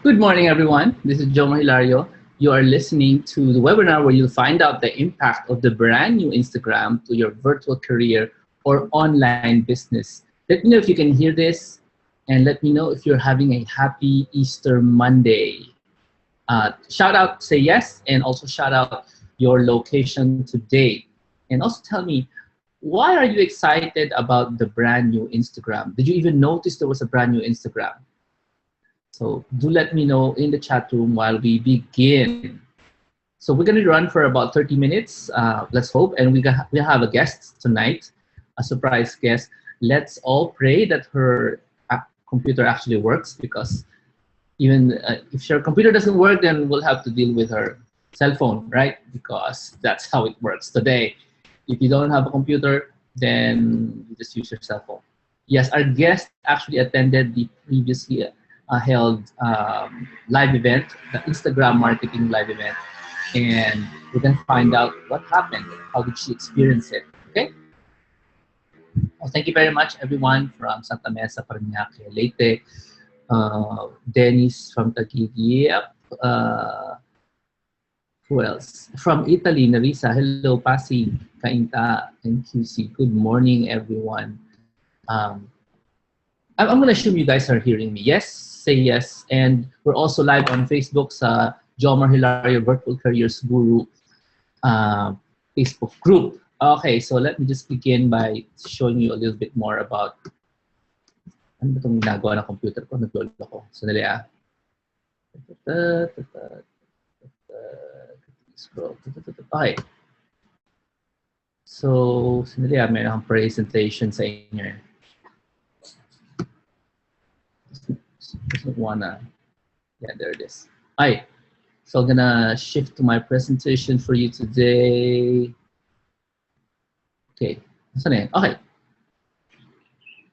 Good morning, everyone. This is Jomar Hilario. You are listening to the webinar where you'll find out the impact of the brand new Instagram to your virtual career or online business. Let me know if you can hear this, and let me know if you're having a happy Easter Monday. Shout out, say yes, and also shout out your location today. And also tell me, why are you excited about the brand new Instagram? Did you even notice there was a brand new Instagram? So do let me know in the chat room while we begin. So we're going to run for about 30 minutes, let's hope. And we have a guest tonight, a surprise guest. Let's all pray that her computer actually works, because even if your computer doesn't work, then we'll have to deal with her cell phone, right? Because that's how it works today. If you don't have a computer, then you just use your cell phone. Yes, our guest actually attended the previously held live event, the Instagram marketing live event, and we're going to find out what happened. How did she experience it? Okay. Well, thank you very much, everyone from Santa Mesa, Parañaque, Leyte, Dennis from Taguig. Who else? From Italy, Narisa. Hello, Pasi, Kainta, and QC. Good morning, everyone. I'm going to assume you guys are hearing me. Yes, say yes. And we're also live on Facebook's Jomar Hilario Virtual Careers Guru Facebook group. Okay, so let me just begin by showing you a little bit more about ano ba itong ginagawa ng computer ko? Naglolo ko. Sandali ah. Scroll. Okay. So, sandali ah. Meron akong presentation sa inyo. Doesn't wanna. Yeah, there it is. Hi. So I'm gonna shift to my presentation for you today. Okay. Okay.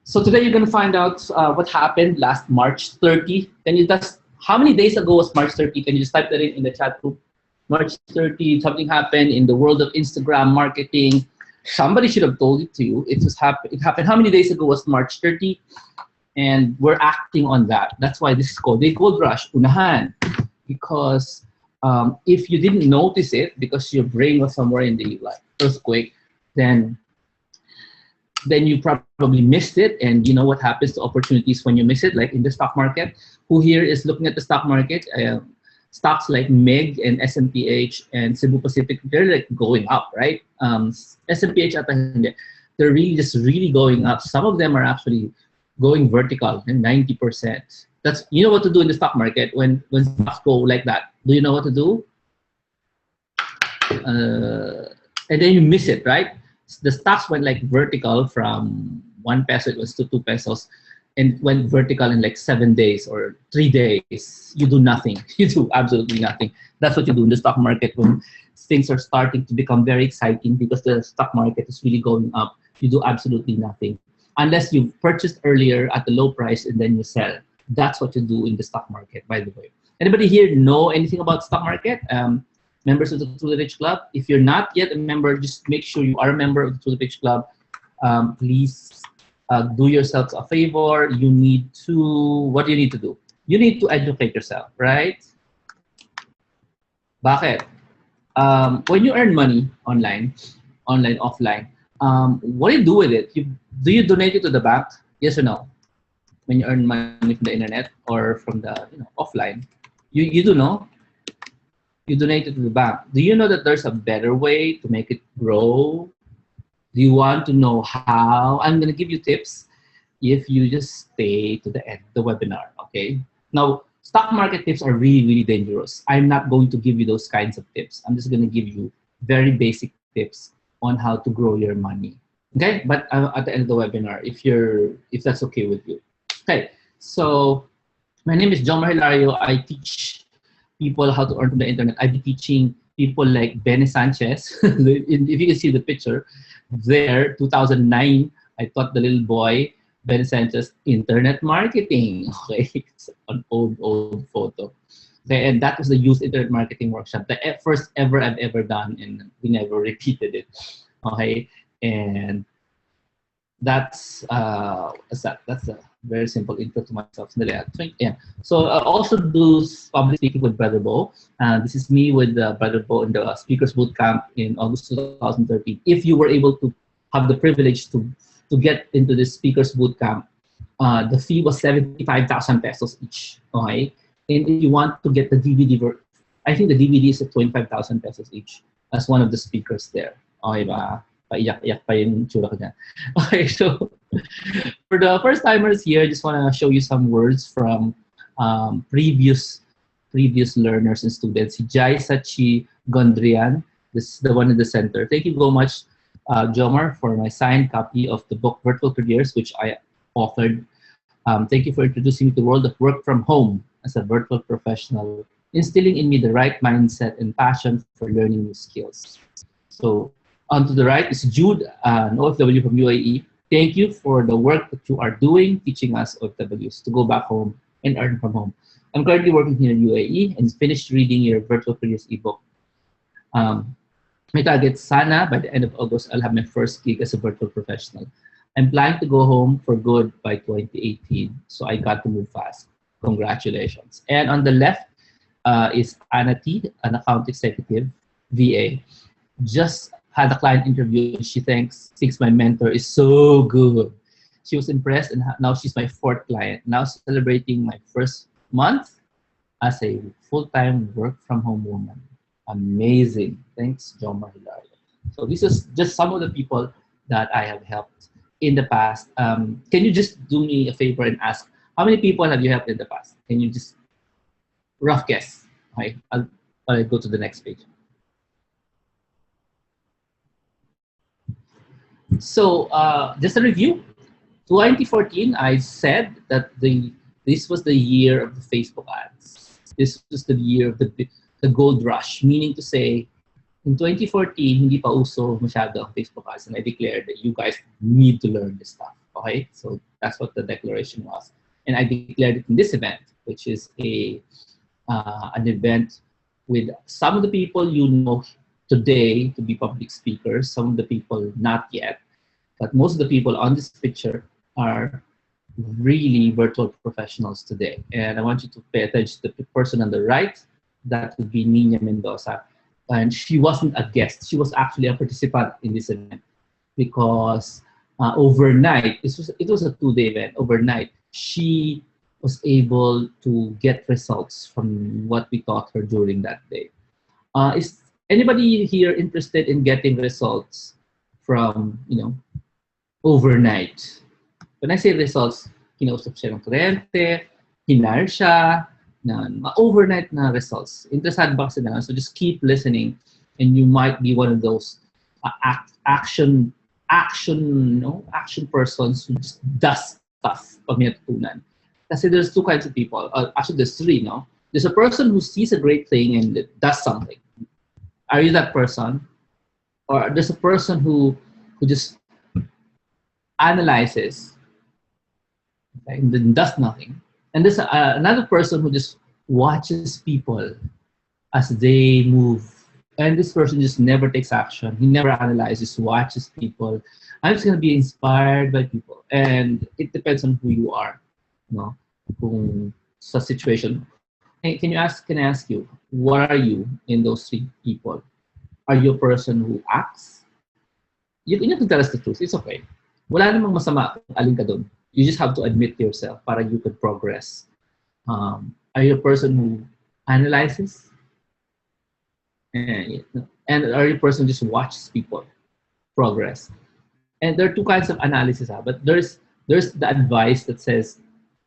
So today you're gonna find out what happened last March 30. Can you just, how many days ago was March 30? Can you just type that in the chat group? March 30, something happened in the world of Instagram marketing. Somebody should have told it to you. It happened. How many days ago was March 30? And we're acting on that. That's why this is called the gold rush, unahan. Because if you didn't notice it, because your brain was somewhere in the earthquake, then you probably missed it. And you know what happens to opportunities when you miss it, like in the stock market. Who here is looking at the stock market? Stocks like MEG and SMPH and Cebu Pacific, they're like going up, right? SMPH, they're really going up. Some of them are actually going vertical, and 90%. That's, you know what to do in the stock market when stocks go like that. Do you know what to do? And then you miss it, right? The stocks went like vertical from 1 peso, it was to 2 pesos, and went vertical in like 7 days or 3 days. You do nothing. You do absolutely nothing. That's what you do in the stock market when things are starting to become very exciting because the stock market is really going up. You do absolutely nothing. Unless you purchased earlier at the low price and then you sell. That's what you do in the stock market, by the way. Anybody here know anything about stock market? Members of the Truly Rich Club? If you're not yet a member, just make sure you are a member of the Truly Rich Club. Please do yourselves a favor. You need to, what do you need to do? You need to educate yourself, right? Bakit? When you earn money online, offline, what do you do with it? Do you donate it to the bank? Yes or no? When you earn money from the internet or from the offline, you do know. You donate it to the bank. Do you know that there's a better way to make it grow? Do you want to know how? I'm gonna give you tips if you just stay to the end of the webinar. Okay. Now, stock market tips are really dangerous. I'm not going to give you those kinds of tips. I'm just gonna give you very basic tips on how to grow your money. Okay, but at the end of the webinar, if that's okay with you. Okay, so my name is Jomar Hilario. I teach people how to earn from the internet. I've been teaching people like Benny Sanchez. If you can see the picture there, 2009, I taught the little boy, Benny Sanchez, internet marketing. Okay, it's an old photo. Okay, and that was the youth internet marketing workshop, the first ever I've ever done, and we never repeated it. Okay, and that's what's that? That's Very simple intro to myself. Sandali, yeah. So I also do public speaking with Brother Bo. This is me with Brother Bo in the Speakers Bootcamp in August 2013. If you were able to have the privilege to get into this Speakers Bootcamp, the fee was 75,000 pesos each. Okay, and if you want to get the DVD, I think the DVD is at 25,000 pesos each as one of the speakers there. Okay ba? Paiyak-iyak pa yung tsura ko dyan. Okay, so for the first timers here, I just want to show you some words from previous learners and students. Si Jai Sachi Gondrian, this is the one in the center. Thank you so much, Jomar, for my signed copy of the book Virtual Careers, which I authored. Thank you for introducing me to the world of work from home as a virtual professional, instilling in me the right mindset and passion for learning new skills. So on to the right is Jude, an OFW from UAE. Thank you for the work that you are doing, teaching us OFWs to go back home and earn from home. I'm currently working here in UAE and finished reading your Virtual Careers ebook. My target, sana, by the end of August, I'll have my first gig as a virtual professional. I'm planning to go home for good by 2018, so I got to move fast. Congratulations. And on the left is Anna T, an account executive, VA. Just had a client interview and she thinks my mentor is so good. She was impressed and now she's my fourth client. Now celebrating my first month as a full-time work-from-home woman. Amazing. Thanks, Jomar Hilario. So this is just some of the people that I have helped in the past. Can you just do me a favor and ask, how many people have you helped in the past? Can you just rough guess? Okay, I'll go to the next page. So just a review. 2014, I said that this was the year of the Facebook ads. This was the year of the gold rush, meaning to say, in 2014, hindi pa uso masyado ang Facebook ads, and I declared that you guys need to learn this stuff. Okay, so that's what the declaration was, and I declared it in this event, which is an event with some of the people you know today to be public speakers, some of the people not yet, but most of the people on this picture are really virtual professionals today. And I want you to pay attention to the person on the right. That would be Nina Mendoza. And she wasn't a guest. She was actually a participant in this event because overnight, it was a two-day event. Overnight, she was able to get results from what we taught her during that day. Is anybody here interested in getting results from, overnight? When I say results, kinausap siya ng kliyente, hinire siya, overnight na results. Interested ba kasi na? So just keep listening and you might be one of those action persons who just does stuff pag may natutunan. Kasi there's two kinds of people. Actually, there's three, no? There's a person who sees a great thing and does something. Are you that person? Or there's a person who just analyzes and then does nothing. And there's another person who just watches people as they move. And this person just never takes action. He never analyzes, watches people. I'm just going to be inspired by people. And it depends on who you are. Kung sa situation. Hey, can I ask you, what are you in those three people? Are you a person who acts? You have to tell us the truth. It's okay. Wala namang masama kung alin ka doon. You just have to admit to yourself para you could progress. Are you a person who analyzes? And are you a person who just watches people progress? And there are two kinds of analysis, but there's the advice that says,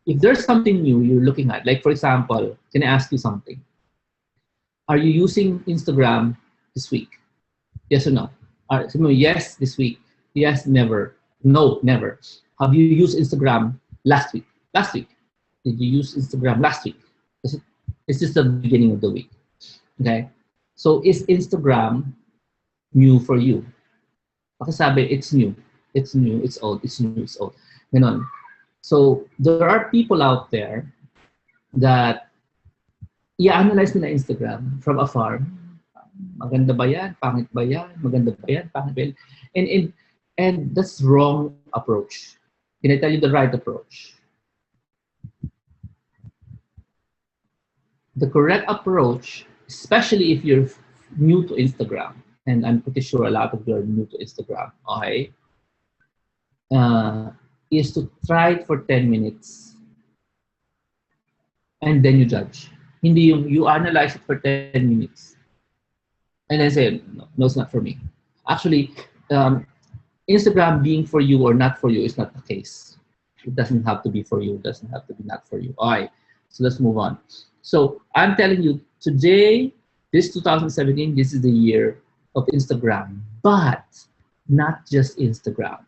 if there's something new you're looking at, like for example, can I ask you something? Are you using Instagram this week? Yes or no? Yes, this week. Yes, never. No, never. Have you used Instagram last week? Last week. Did you use Instagram last week? It's just the beginning of the week. Okay? So is Instagram new for you? Pakisabi, it's new. It's new, it's old. It's new, it's old. Ganon. So there are people out there that i-analyze nila Instagram from afar. Maganda ba yan? Pangit ba yan? Maganda ba yan? Pangit ba yan? And that's wrong approach. Can I tell you the right approach? The correct approach, especially if you're new to Instagram, and I'm pretty sure a lot of you are new to Instagram, okay, uh, is to try it for 10 minutes and then you judge. Hindi yung you analyze it for 10 minutes and then say, no, no, it's not for me. Actually, um, Instagram being for you or not for you is not the case. It doesn't have to be for you. It doesn't have to be not for you. All right. So let's move on. So I'm telling you today, this 2017, this is the year of Instagram, but not just Instagram.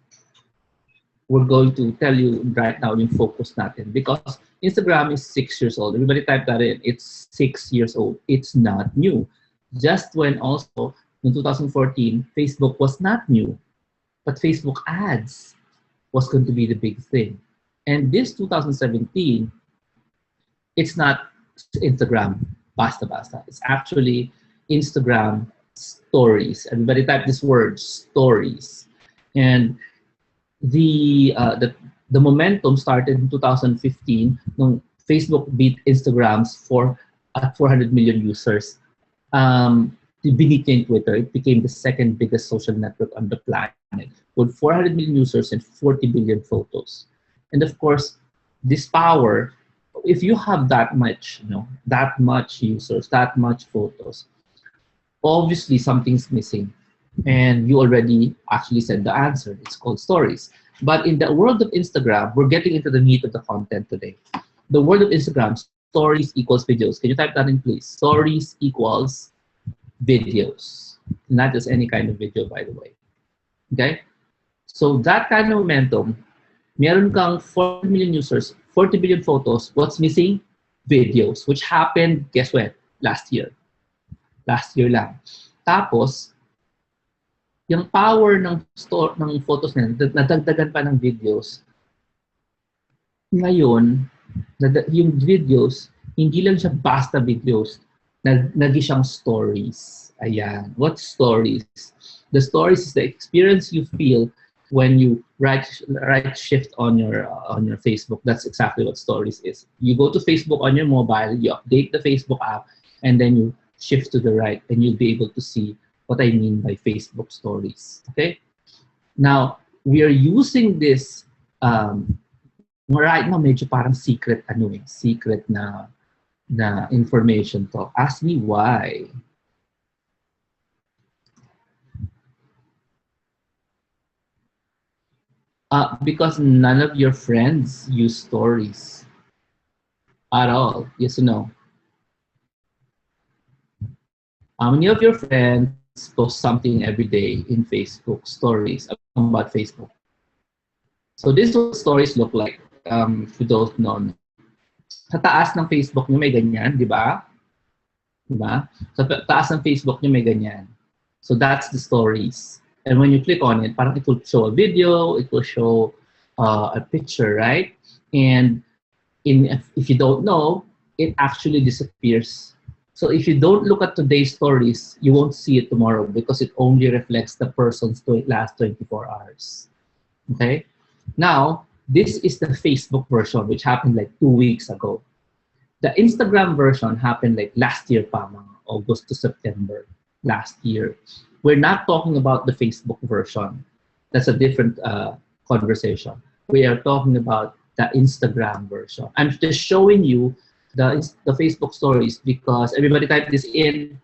We're going to tell you right now yung focus natin because Instagram is 6 years old. Everybody type that in. It's 6 years old. It's not new. Just when also in 2014, Facebook was not new, but Facebook ads was going to be the big thing. And this 2017, it's not Instagram basta basta. It's actually Instagram stories. Everybody type this word stories. And the momentum started in 2015 when Facebook beat Instagram's for at 400 million users. Beneath in Twitter, it became the second biggest social network on the planet with 400 million users and 40 billion photos. And of course, this power, if you have that much, that much users, that much photos, obviously something's missing. And you already actually said the answer. It's called stories. But in the world of Instagram, we're getting into the meat of the content today. The world of Instagram, stories equals videos. Can you type that in, please? Stories equals videos. Not just any kind of video, by the way. Okay? So that kind of momentum, meron kang 40 million users, 40 billion photos. What's missing? Videos, which happened, guess when? Last year. Last year lang. Tapos, yung power ng photos na nadagdagan pa ng videos. Ngayon, yung videos, hindi lang siya basta videos, naging siyang stories. Ayan. What stories? The stories is the experience you feel when you right shift on your Facebook. That's exactly what stories is. You go to Facebook on your mobile, you update the Facebook app, and then you shift to the right, and you'll be able to see what I mean by Facebook stories. Okay? Now, we are using this right now medyo parang secret secret na information to. Ask me why. Because none of your friends use stories at all. Yes or no? How many of your friends post something every day in Facebook stories about Facebook? So this is what stories look like. If you don't know. Sa taas ng Facebook nyo may ganyan, di ba? Di ba? Sa taas ng Facebook nyo may ganyan. So that's the stories. And when you click on it, parang it will show a video, it will show a picture, right? And if you don't know, it actually disappears. So if you don't look at today's stories, you won't see it tomorrow because it only reflects the person's last 24 hours. Okay? Now, this is the Facebook version, which happened like 2 weeks ago. The Instagram version happened like last year pa, mga August to September last year. We're not talking about the Facebook version. That's a different conversation. We are talking about the Instagram version. I'm just showing you the Facebook stories because everybody type this in.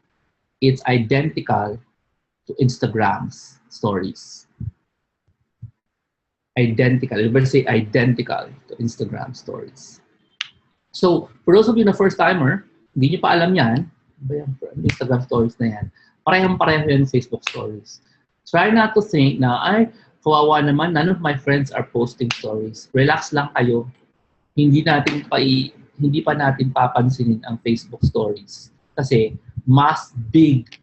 It's identical to Instagram's stories. Identical. Everybody say identical to Instagram stories. So, for those of you na first timer, hindi nyo pa alam yan, Instagram stories na yan. Parehong-pareho yan Facebook stories. Try not to think na, ay, kawawa naman, none of my friends are posting stories. Relax lang kayo. Hindi pa natin papansinin ang Facebook stories. Kasi, mas big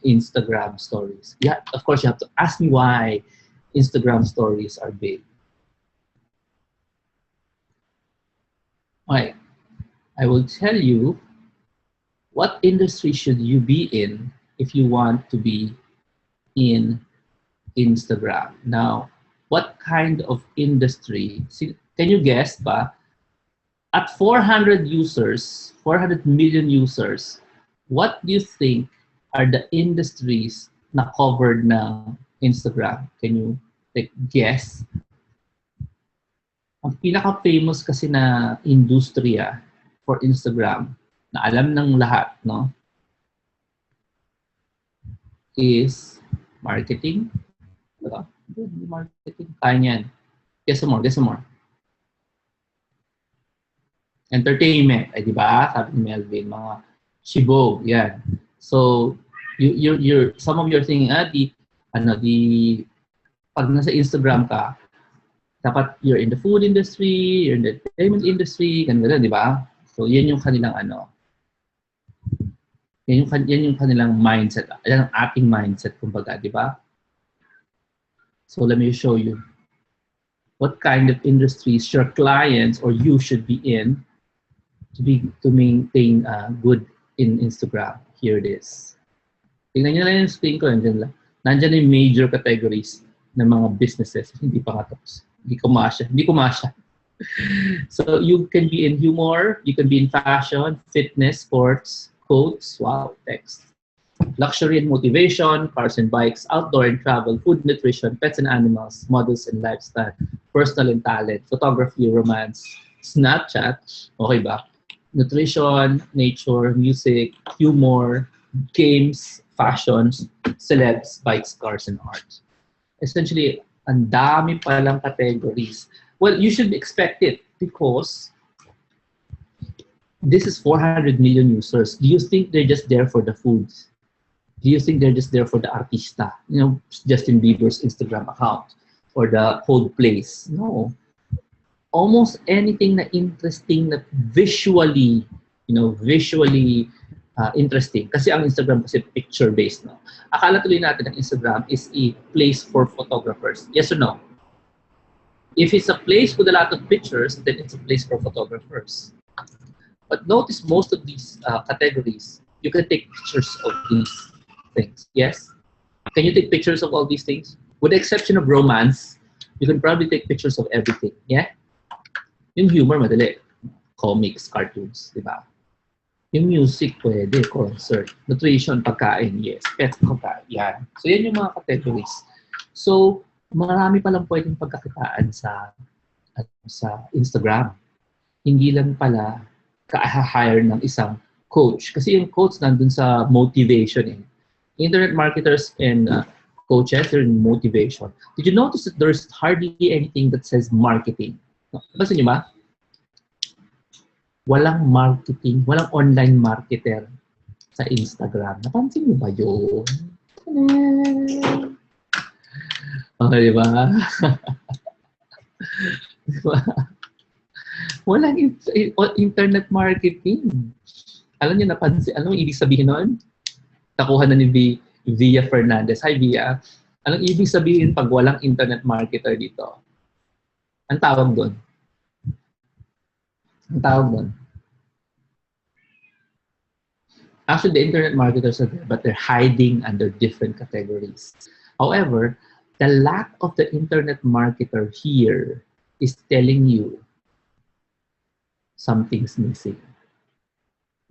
Instagram stories. Yeah, of course, you have to ask me why Instagram stories are big. Okay. I will tell you what industry should you be in if you want to be in Instagram. Now, what kind of industry? Can you guess ba? At 400 users, 400 million users, what do you think are the industries na covered ng Instagram? Can you like guess? Ang pinaka-famous kasi na industriya for Instagram na alam ng lahat, no, is marketing. Diba? Marketing. Kaya niyan. Guess some more, guess some more. Entertainment, ay di ba? Sabi ni Melvin, mga shibo, yan. So, some of your thinking, pag nasa Instagram ka, dapat you're in the food industry, you're in the entertainment industry, ganun, di ba? So, yan yung kanilang yan yung kanilang mindset. Yan ang ating mindset, kumbaga, di ba? So, let me show you what kind of industries your clients or you should be in to maintain good in Instagram. Here it is. Tingnan nyo lang yung screen ko. Nandiyan yung major categories ng mga businesses. Hindi pa nga tapos. Hindi ko masya. So you can be in humor, you can be in fashion, fitness, sports, quotes, wow, text. Luxury and motivation, cars and bikes, outdoor and travel, food, nutrition, pets and animals, models and lifestyle, personal and talent, photography, romance, Snapchat, okay ba? Nutrition, nature, music, humor, games, fashions, celebs, bikes, cars, and art. Essentially, ang dami palang categories. Well, you should expect it because this is 400 million users. Do you think they're just there for the foods? Do you think they're just there for the artista? You know, Justin Bieber's Instagram account or the Coldplay's? No. Almost anything na interesting na visually interesting. Kasi ang Instagram kasi picture-based, no? Akala tuloy natin ang Instagram is a place for photographers. Yes or no? If it's a place with a lot of pictures, then it's a place for photographers. But notice most of these categories, you can take pictures of these things. Yes? Can you take pictures of all these things? With the exception of romance, you can probably take pictures of everything. Yeah? Yung humor, madali. Comics, cartoons, di ba? Yung music, pwede. Concert. Nutrition, pagkain, yes. Pet, pagkain, yan. So, yan yung mga categories. So, marami palang pwedeng pagkakitaan sa Instagram. Hindi lang pala ka-hire ng isang coach. Kasi yung coach nandun sa motivation. Internet marketers and coaches, they're in motivation. Did you notice that there's hardly anything that says marketing? Basta nyo ba? Walang marketing, walang online marketer sa Instagram. Napansin nyo ba yun? Okay, di ba? Diba? Walang internet marketing. Alam nyo, napansin, alam mo ibig sabihin nun? Nakuha na ni Via Fernandez. Hi, Via. Anong ibig sabihin pag walang internet marketer dito? Ang tawag doon? Actually, the internet marketers are there, but they're hiding under different categories. However, the lack of the internet marketer here is telling you something's missing.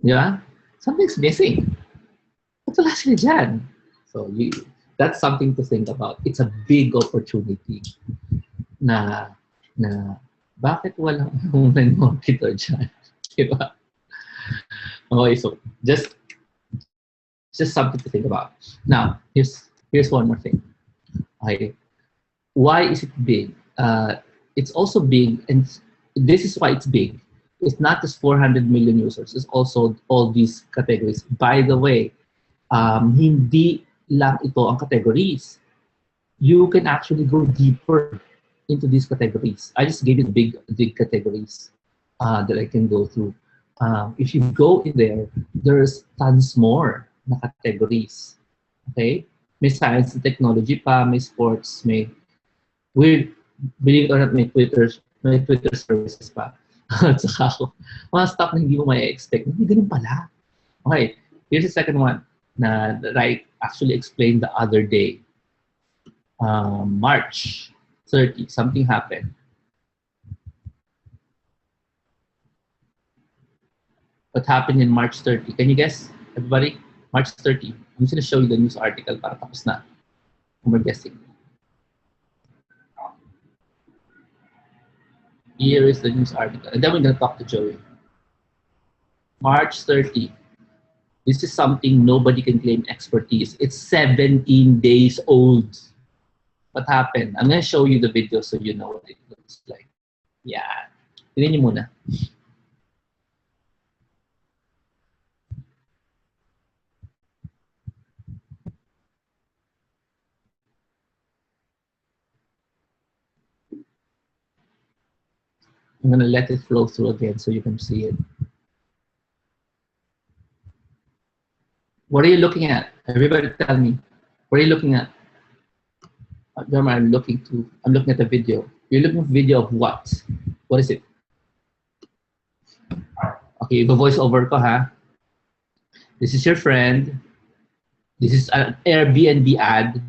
Yeah? Something's missing. What's wala sila dyan? So, that's something to think about. It's a big opportunity na bakit walang online marketer dyan? Diba? Okay, so just something to think about. Now, here's one more thing. Okay, why is it big? It's also big, and this is why it's big. It's not just 400 million users. It's also all these categories. By the way, hindi lang ito ang categories. You can actually go deeper into these categories. I just gave you big categories that I can go through. If you go in there, there's tons more na categories. Okay? May science and technology pa, may sports, may believe it or not, may Twitter services pa. At saka mga stuff na hindi mo may expect. Hindi ganun pala. Okay, here's the second one that I actually explained the other day. March 30, something happened. What happened in March 30? Can you guess, everybody? March 30. I'm just going to show you the news article para tapos na. We're guessing. Here is the news article. And then we're going to talk to Joey. March 30. This is something nobody can claim expertise. It's 17 days old. What happened? I'm going to show you the video so you know what it looks like. Yeah. Tingnan niyo muna. I'm going to let it flow through again so you can see it. What are you looking at? Everybody tell me. What are you looking at? Jomar, I'm looking at the video. You're looking at the video of what? What is it? Okay, the voice over ko ha. This is your friend. This is an Airbnb ad.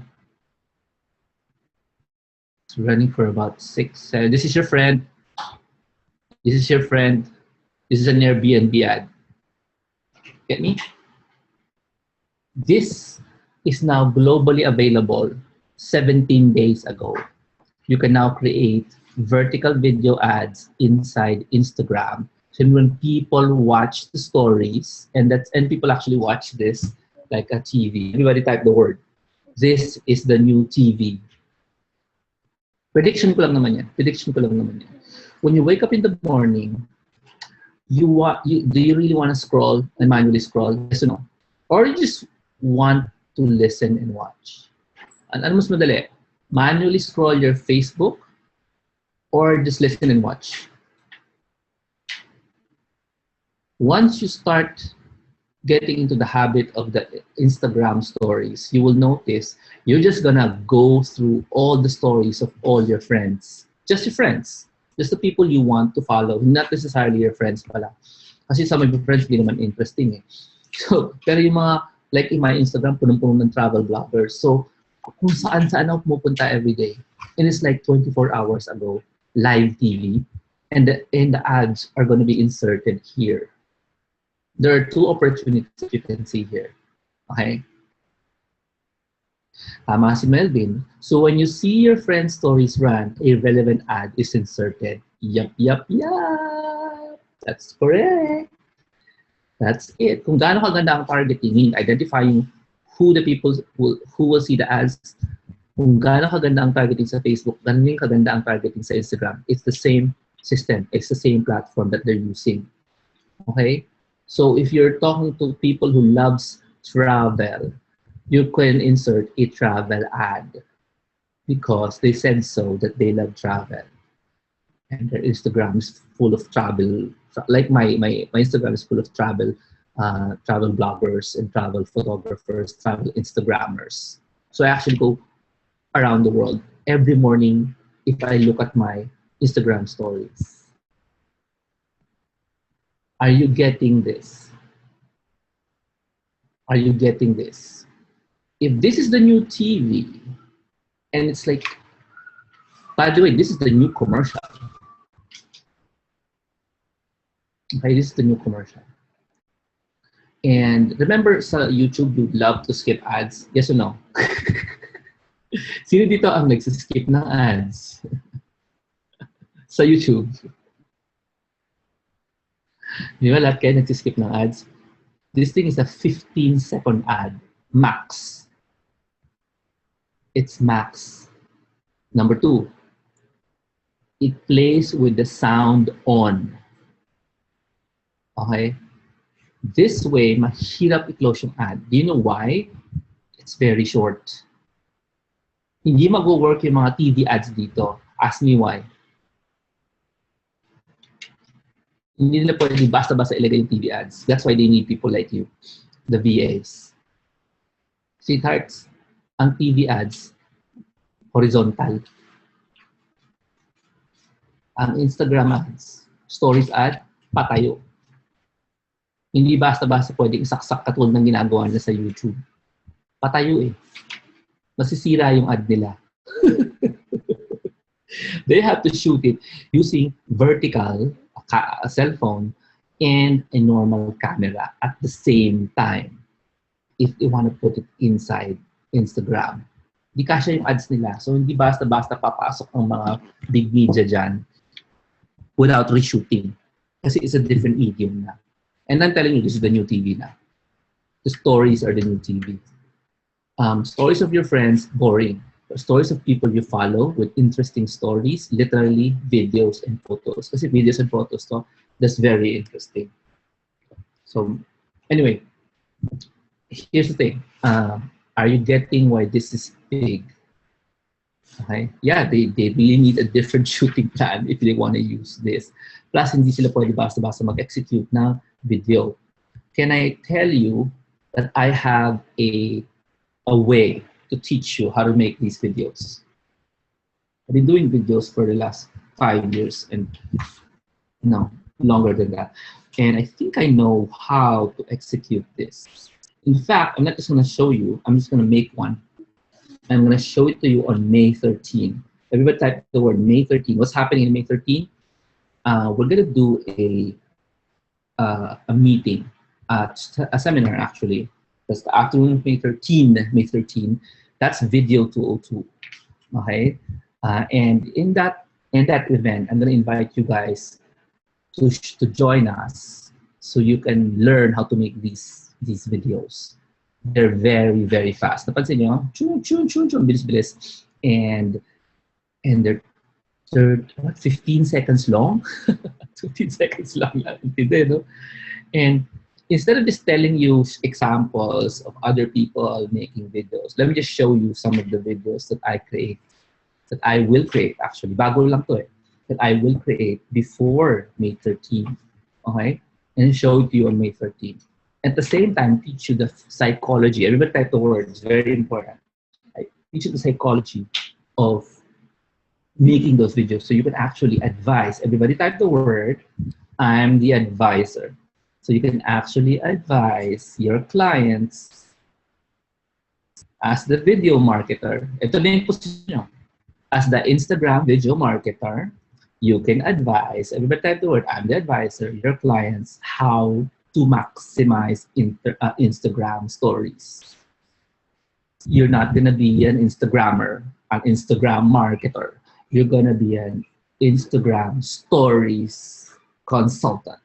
It's running for about 6, 7. This is your friend. This is your friend. This is an Airbnb ad. Get me? This is now globally available 17 days ago. You can now create vertical video ads inside Instagram. So when people watch the stories, and people actually watch this like a TV. Everybody type the word. This is the new TV. Prediction ko lang naman yan. When you wake up in the morning, do you really want to scroll and manually scroll? Yes or no? Or you just want to listen and watch? Ano mas madali? Manually scroll your Facebook or just listen and watch? Once you start getting into the habit of the Instagram stories, you will notice you're just gonna go through all the stories of all your friends. Just your friends. Just the people you want to follow. Not necessarily your friends pala. Kasi some of your friends di naman interesting eh. So, pero yung mga, like in my Instagram, punong-puno ng travel bloggers. So, kung saan-saan ako pumupunta everyday. And it's like 24 hours ago, live TV. And the ads are gonna be inserted here. There are 2 opportunities you can see here. Okay? Tama si Melvin. So when you see your friend's stories run, a relevant ad is inserted. Yup. That's correct. That's it. Kung gaano kaganda ang targeting, identifying who the people who will see the ads, kung gaano kaganda ang targeting sa Facebook, gaano kaganda ang targeting sa Instagram. It's the same system. It's the same platform that they're using. Okay? So if you're talking to people who loves travel, you can insert a travel ad because they said so that they love travel. And their Instagram is full of travel. Like my Instagram is full of travel bloggers and travel photographers, travel Instagrammers. So I actually go around the world every morning if I look at my Instagram stories. Are you getting this? Are you getting this? If this is the new TV, and it's like, by the way, this is the new commercial. Okay, this is the new commercial. And remember sa YouTube, you love to skip ads? Yes or no? Sino dito ang nagsiskip ng ads? Sa YouTube. Di ba lahat kayo nagsiskip ng ads? This thing is a 15-second ad. Max. It's max. Number 2, it plays with the sound on. Okay? This way, mahirap i-close yung ad. Do you know why? It's very short. Hindi mag-work yung mga TV ads dito. Ask me why. Hindi nila pwede basta-basta ilagay yung TV ads. That's why they need people like you, the VAs. Sweethearts, ang TV ads, horizontal. Ang Instagram ads, stories ad, patayo. Hindi basta-basta pwede isaksak katulad ng ginagawa nila sa YouTube. Patayo eh. Masisira yung ad nila. They have to shoot it using vertical, a cell phone, and a normal camera at the same time if they want to put it inside Instagram. Di kasya yung ads nila. So, hindi basta-basta papasok ang mga big media dyan without reshooting. Kasi it's a different medium na. And I'm telling you, this is the new TV na. The stories are the new TV. Stories of your friends, boring. Stories of people you follow with interesting stories, literally videos and photos. Kasi videos and photos to, that's very interesting. So, anyway, here's the thing. Are you getting why this is big? Okay? Yeah, they really need a different shooting plan if they want to use this. Plus, hindi sila pwede basta-basta mag-execute na video. Can I tell you that I have a way to teach you how to make these videos? I've been doing videos for the last 5 years and no, longer than that. And I think I know how to execute this. In fact, I'm not just going to show you, I'm just going to make one. I'm going to show it to you on May 13. Everybody type the word May 13. What's happening in May 13? We're going to do a meeting, a seminar actually. That's the afternoon of May 13. May 13. That's video 202. Okay, and in that event, I'm going to invite you guys to join us so you can learn how to make these videos. They're very, very fast. Napansin nyo? Chun, chun, chun, chun, bilis, bilis. And they're what, 15 seconds long? 15 seconds long. No? And instead of just telling you examples of other people making videos, let me just show you some of the videos that I create, that I will create actually. Bago lang to eh. That I will create before May 13. Okay? And show it to you on May 13. At the same time, teach you the psychology. Everybody type the word. It's very important. I teach you the psychology of making those videos so you can actually advise. Everybody type the word. I'm the advisor. So you can actually advise your clients as the video marketer. Ito na yung position nyo. As the Instagram video marketer, you can advise, everybody type the word, I'm the advisor, your clients, how to maximize Instagram stories. You're not going to be an Instagrammer, an Instagram marketer. You're going to be an Instagram stories consultant,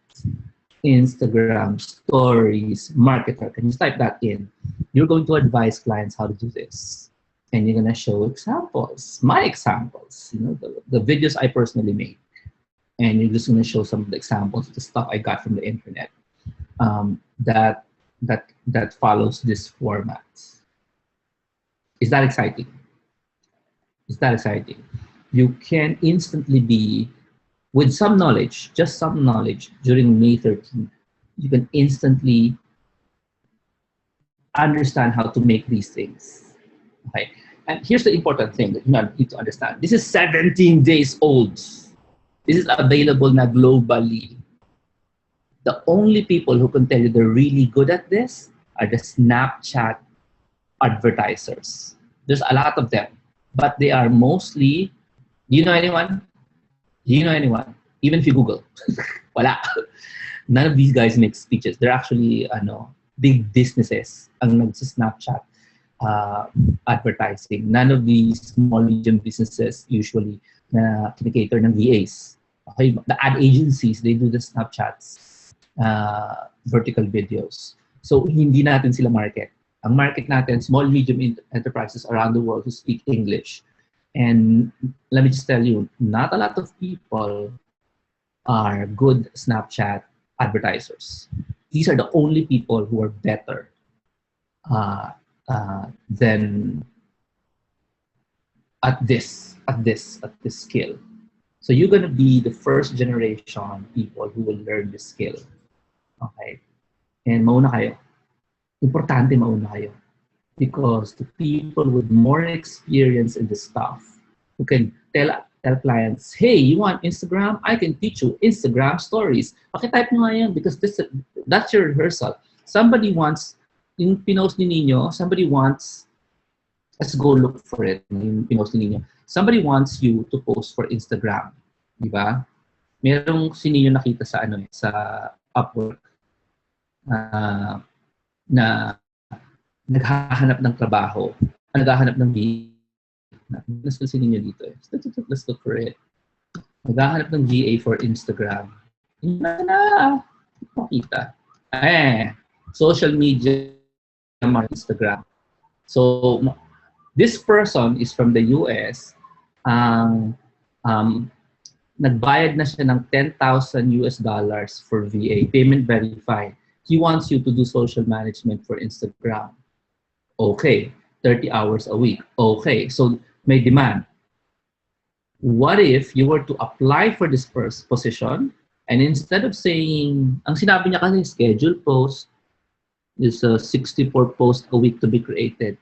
Instagram stories marketer. Can you type that in? You're going to advise clients how to do this. And you're going to show examples, my examples, you know, the videos I personally make. And you're just going to show some of the examples of the stuff I got from the internet that follows this format. Is that exciting? Is that exciting? You can instantly be, with some knowledge, just some knowledge, during May 13, you can instantly understand how to make these things. Okay, and here's the important thing that you need to understand. This is 17 days old. This is available na globally. The only people who can tell you they're really good at this are the Snapchat advertisers. There's a lot of them, but they are mostly, do you know anyone? Do you know anyone? Even if you Google, wala. None of these guys make speeches. They're actually big businesses ang nag-Snapchat advertising. None of these small medium businesses usually na kinikater ng VAs. Okay, the ad agencies, they do the Snapchats vertical videos. So hindi natin sila market. Ang market natin, small medium enterprises around the world who speak English. And let me just tell you, not a lot of people are good Snapchat advertisers. These are the only people who are better than at this skill. So you're gonna be the first generation people who will learn this skill. Okay, and mauna kayo. Importante mauna kayo, because the people with more experience in this stuff who can tell clients, hey, you want Instagram? I can teach you Instagram stories. Pakitype nyo nga yan, because that's your rehearsal. Somebody wants, yung pinost ni Nino, somebody wants, let's go look for it, yung pinost ni Nino. Somebody wants you to post for Instagram. Di ba? Merong si Nino nakita sa Upwork na naghahanap ng trabaho, naghahanap ng VA. Mas kasi ninyo dito eh. Let's look for it. Naghahanap ng VA for Instagram. Hindi na makita. Social media, Instagram. So, this person is from the US. Um, nagbayad na siya ng 10,000 US dollars for VA, payment verified. He wants you to do social management for Instagram. Okay, 30 hours a week. Okay, so may demand. What if you were to apply for this position and instead of saying, ang sinabi niya kasi schedule post is 64 posts a week to be created.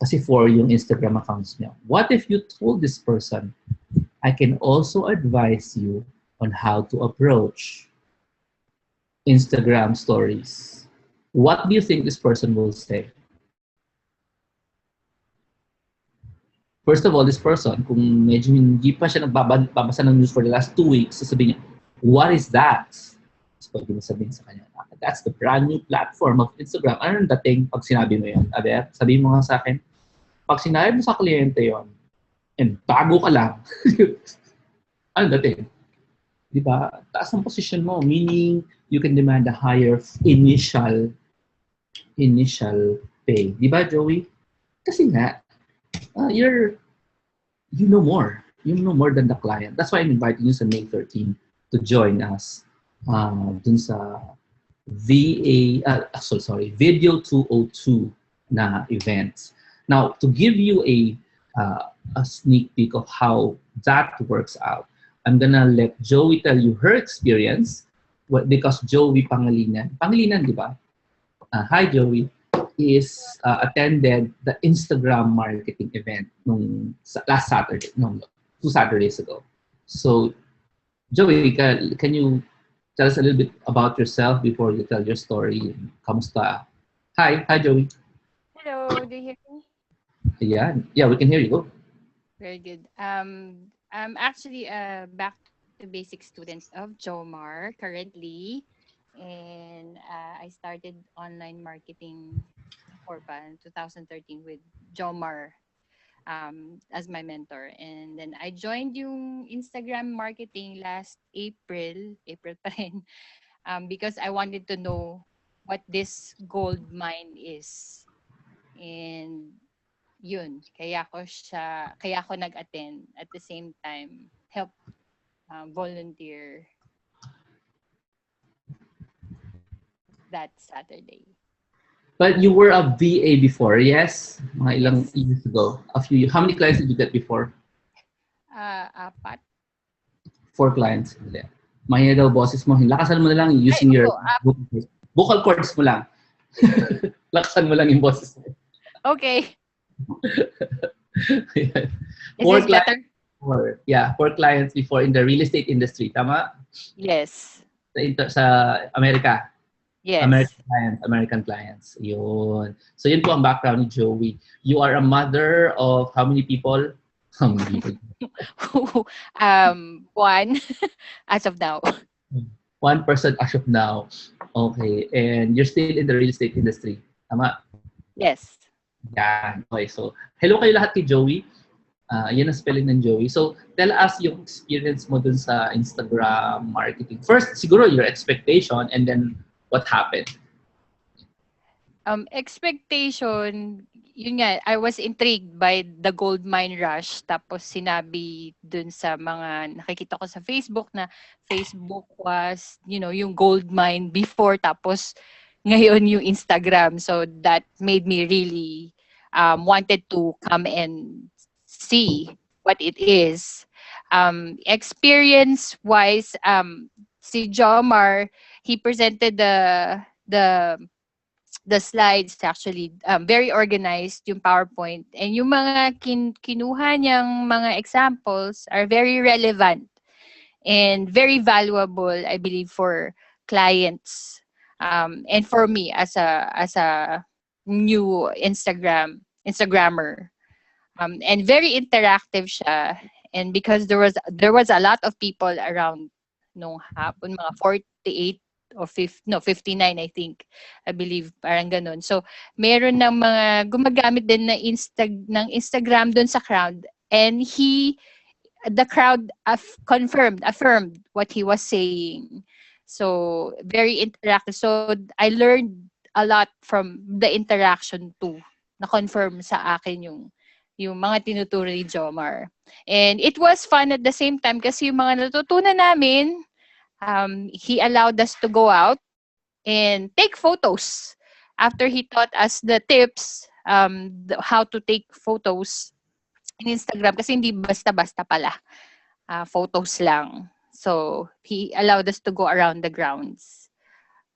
Kasi for yung Instagram accounts niya. What if you told this person, I can also advise you on how to approach Instagram stories? What do you think this person will say? First of all, this person, kung medyo hindi pa siya nagbabasa ng news for the last 2 weeks, sasabihin niya, what is that? So, pag sabihin sa kanya, that's the brand new platform of Instagram. Ano ang dating pag sinabi mo yun? Aber, sabihin mo nga sa akin, pag sinabi mo sa kliyente yon, and bago ka lang, ano dating? Di ba? Taas ang position mo, meaning you can demand a higher initial pay. Di ba, Joey? Kasi nga, you know more. You know more than the client. That's why I'm inviting you sa May 13 to join us dun sa Video 202 na events. Now, to give you a sneak peek of how that works out, I'm gonna let Joey tell you her experience because Joey Pangilinan, di ba? Hi, Joey. Is attended the Instagram marketing event last Saturday, 2 Saturdays ago. So, Joey, can you tell us a little bit about yourself before you tell your story? Kamusta? Hi, Joey. Hello, do you hear me? Yeah, we can hear you. Go. Very good. I'm actually a back to basic student of Jomar currently, and I started online marketing in 2013 with Jomar as my mentor, and then I joined yung Instagram marketing last April pa rin, because I wanted to know what this gold mine is. And yun, kaya ako nag-attend at the same time help volunteer that Saturday. But you were a VA before, yes? Mga ilang Yes. years ago. How many clients did you get before? Apat. 4 clients. Hindi. Mahina daw boses mo. Lakasan mo na lang using your vocal cords mo lang. Lakasan mo lang yung boses mo. Okay. Is 4 this clients better? before. Yeah, 4 clients before in the real estate industry. Tama? Yes. Sa Amerika. Yes. American clients. Yun. So yun po ang background ni Joey. You are a mother of how many people? How many people? One as of now. 1 person as of now. Okay. And you're still in the real estate industry. Tama? Yes. Yan. Okay. So, hello kayo lahat kay Joey. Yan ang spelling ng Joey. So, tell us yung experience mo dun sa Instagram marketing. First, siguro your expectation and then what happened? Expectation, yun nga, I was intrigued by the gold mine rush. Tapos sinabi dun sa mga nakikita ko sa Facebook na Facebook was, yung gold mine before. Tapos ngayon yung Instagram. So that made me really wanted to come and see what it is. Experience-wise, si Jomar, he presented the slides actually very organized yung PowerPoint, and yung mga kinuha niyang mga examples are very relevant and very valuable, I believe, for clients, and for me as a new Instagrammer, and very interactive siya. And because there was a lot of people around nung hapon, mga 48 or 59, I think. I believe, parang ganun. So, meron ng mga gumagamit din na ng Instagram doon sa crowd. And the crowd affirmed what he was saying. So, very interactive. So, I learned a lot from the interaction too. Na-confirm sa akin yung mga tinuturo ni Jomar. And it was fun at the same time kasi yung mga natutunan namin, he allowed us to go out and take photos. After he taught us the tips, how to take photos in Instagram kasi hindi basta-basta pala. Photos lang. So, he allowed us to go around the grounds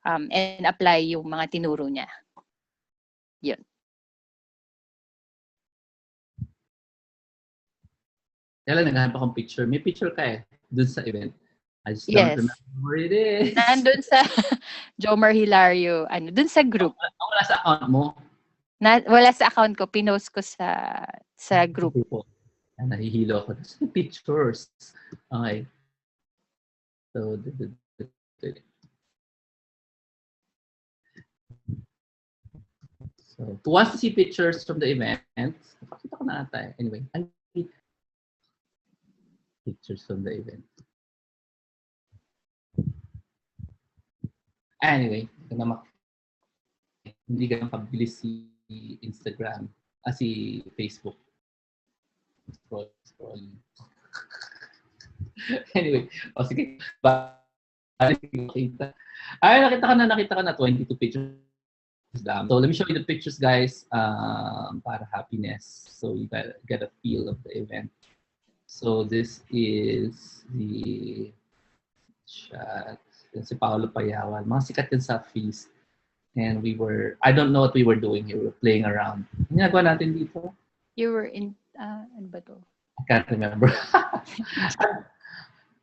and apply yung mga tinuro niya. Yun. Kailan naghanap akong picture? May picture ka eh, dun sa event. I just don't Yes. remember where it is. Nandun sa Jomar Hilario, dun sa group. Wala sa account mo? Wala sa account ko, pinost ko sa group. Nahihilo ako. Pictures. Okay. So, who wants to see pictures from the event? Pakita ko na ata eh. Anyway, pictures from the event. Anyway, hindi ganun kabilis si Instagram, si Facebook. Scroll. Anyway, sige. Nakita ko na 22 pictures. So let me show you the pictures, guys, para happiness. So you get a feel of the event. So this is the chat. Si Paolo Payawan. Mga sikat din sa feast. And I don't know what we were doing here. We were playing around. Ano ginagawa natin dito? You were in, ano ba to? I can't remember.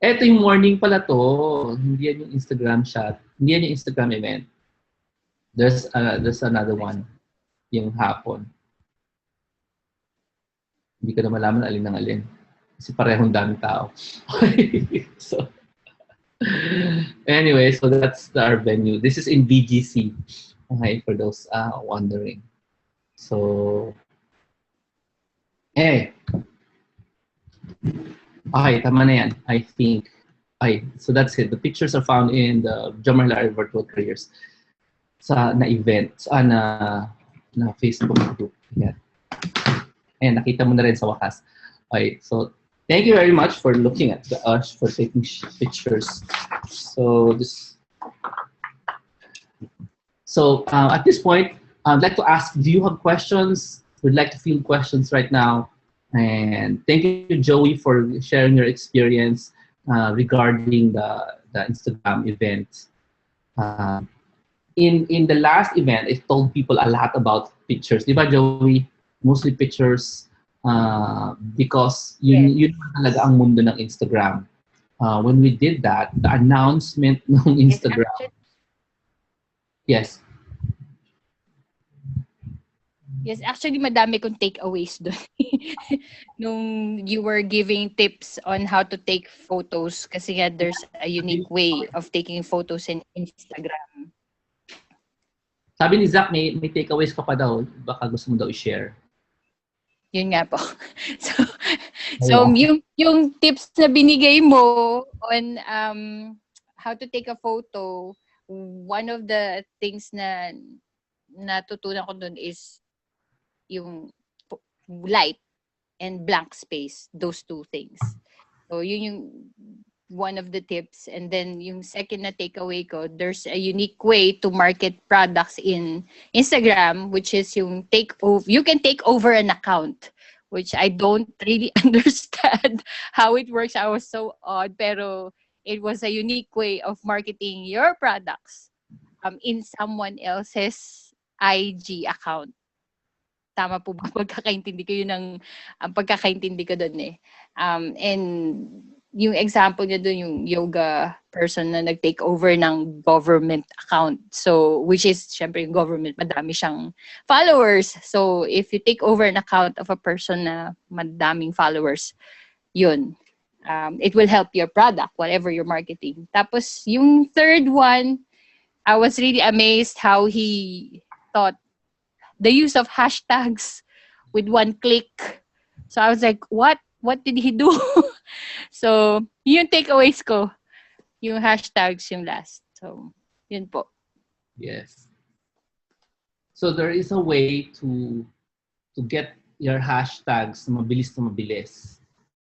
Eto yung morning pala to. Hindi yan yung Instagram shot. Hindi yan yung Instagram event. There's another one. Yung hapon. Hindi ko na malaman alin ng alin. Kasi parehong daming tao. So, anyway, so that's our venue. This is in BGC. Okay, for those wondering. So, okay, tama na yan, I think. Okay, so that's it. The pictures are found in the Jomar Hilario Virtual Careers na event, na Facebook group. Yan. Ayan, nakita mo na rin sa wakas. Okay, so thank you very much for looking at us, for taking pictures. So at this point, I'd like to ask, do you have questions? We'd like to field questions right now. And thank you, Joey, for sharing your experience regarding the Instagram event. In the last event, it told people a lot about pictures. Di ba, Joey? Mostly pictures. Because yun talaga ang mundo ng Instagram. When we did that, the announcement ng Instagram. Yes. Yes, actually madami kong takeaways doon. Nung you were giving tips on how to take photos kasi nga there's a unique way of taking photos in Instagram. Sabi ni Zach, may takeaways ka pa daw. Baka gusto mo daw i-share. Yun nga po. So yung tips na binigay mo on how to take a photo, one of the things na natutunan ko doon is yung light and blank space, those two things. So yun yung one of the tips. And then yung second na takeaway ko, there's a unique way to market products in Instagram, which is yung you can take over an account, which I don't really understand how it works. I was so odd, pero it was a unique way of marketing your products in someone else's IG account. Tama po ba pagkakaintindi ko? Yun ang pagkakaintindi ko doon eh. And yung example niya doon, yung yoga person na nag-take over ng government account. So, which is, syempre, yung government, madami siyang followers. So, if you take over an account of a person na madaming followers, yun. It will help your product, whatever you're marketing. Tapos, yung third one I was really amazed how he thought the use of hashtags with one click. So I was like, what? What did he do? So, yun yung takeaways ko. Yung hashtags yung last. So, yun po. Yes. So there is a way to get your hashtags na mabilis.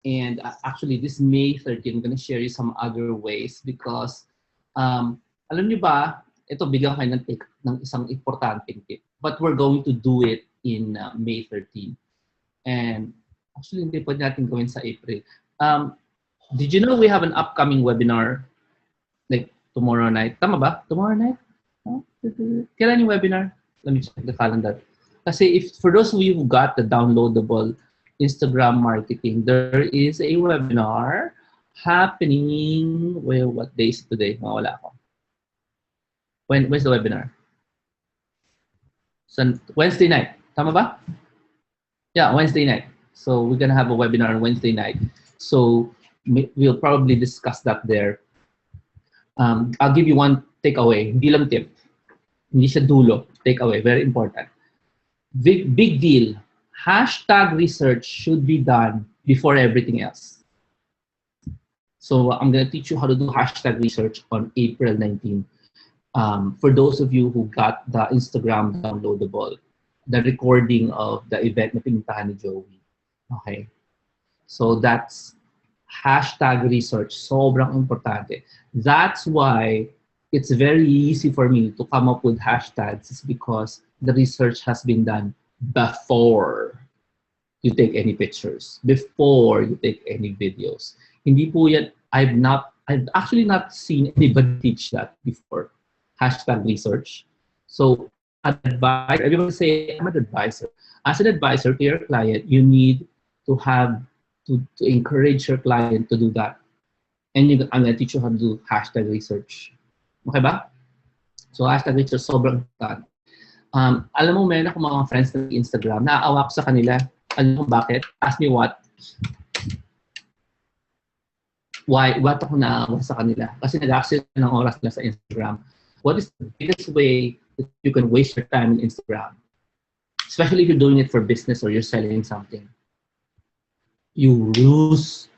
And actually, this May 13, I'm going to share you some other ways because alam niyo ba, ito bigyan kayo ng, ng isang importanteng tip. But we're going to do it in May 13. And actually, hindi pa natin gawin sa April. Did you know we have an upcoming webinar like tomorrow night? Tama ba? Tomorrow night? Huh? Kailan yung webinar? Let me check the calendar. Kasi if for those of you who got the downloadable Instagram marketing, there is a webinar happening. Well, what day is it today? Mawala ako. When's the webinar? Wednesday night. Tama ba? Yeah, Wednesday night. So we're gonna have a webinar on Wednesday night. So we'll probably discuss that there. I'll give you one takeaway. Hindi lang tip. Hindi siya dulo. Takeaway. Very important. Big deal. Hashtag research should be done before everything else. So I'm going to teach you how to do hashtag research on April 19. For those of you who got the Instagram downloadable, the recording of the event na pinuntahan ni Joey. Okay? So that's hashtag research. Sobrang importante. That's why it's very easy for me to come up with hashtags. It's because the research has been done before you take any pictures, before you take any videos. Hindi po yan, I've actually not seen anybody teach that before. Hashtag research. So, advisor, everybody say, I'm an advisor. As an advisor to your client, you need to have to encourage your client to do that. And I'm going to teach you how to do hashtag research. Okay ba? So, hashtag research, sobrang important. Alam mo, meron akong mga friends na Instagram, naaawa ko sa kanila. Alam mo bakit? Ask me what? Why? What ako naaawa sa kanila? Kasi nag-access ng oras nila sa Instagram. What is the biggest way that you can waste your time in Instagram? Especially if you're doing it for business or you're selling something. You use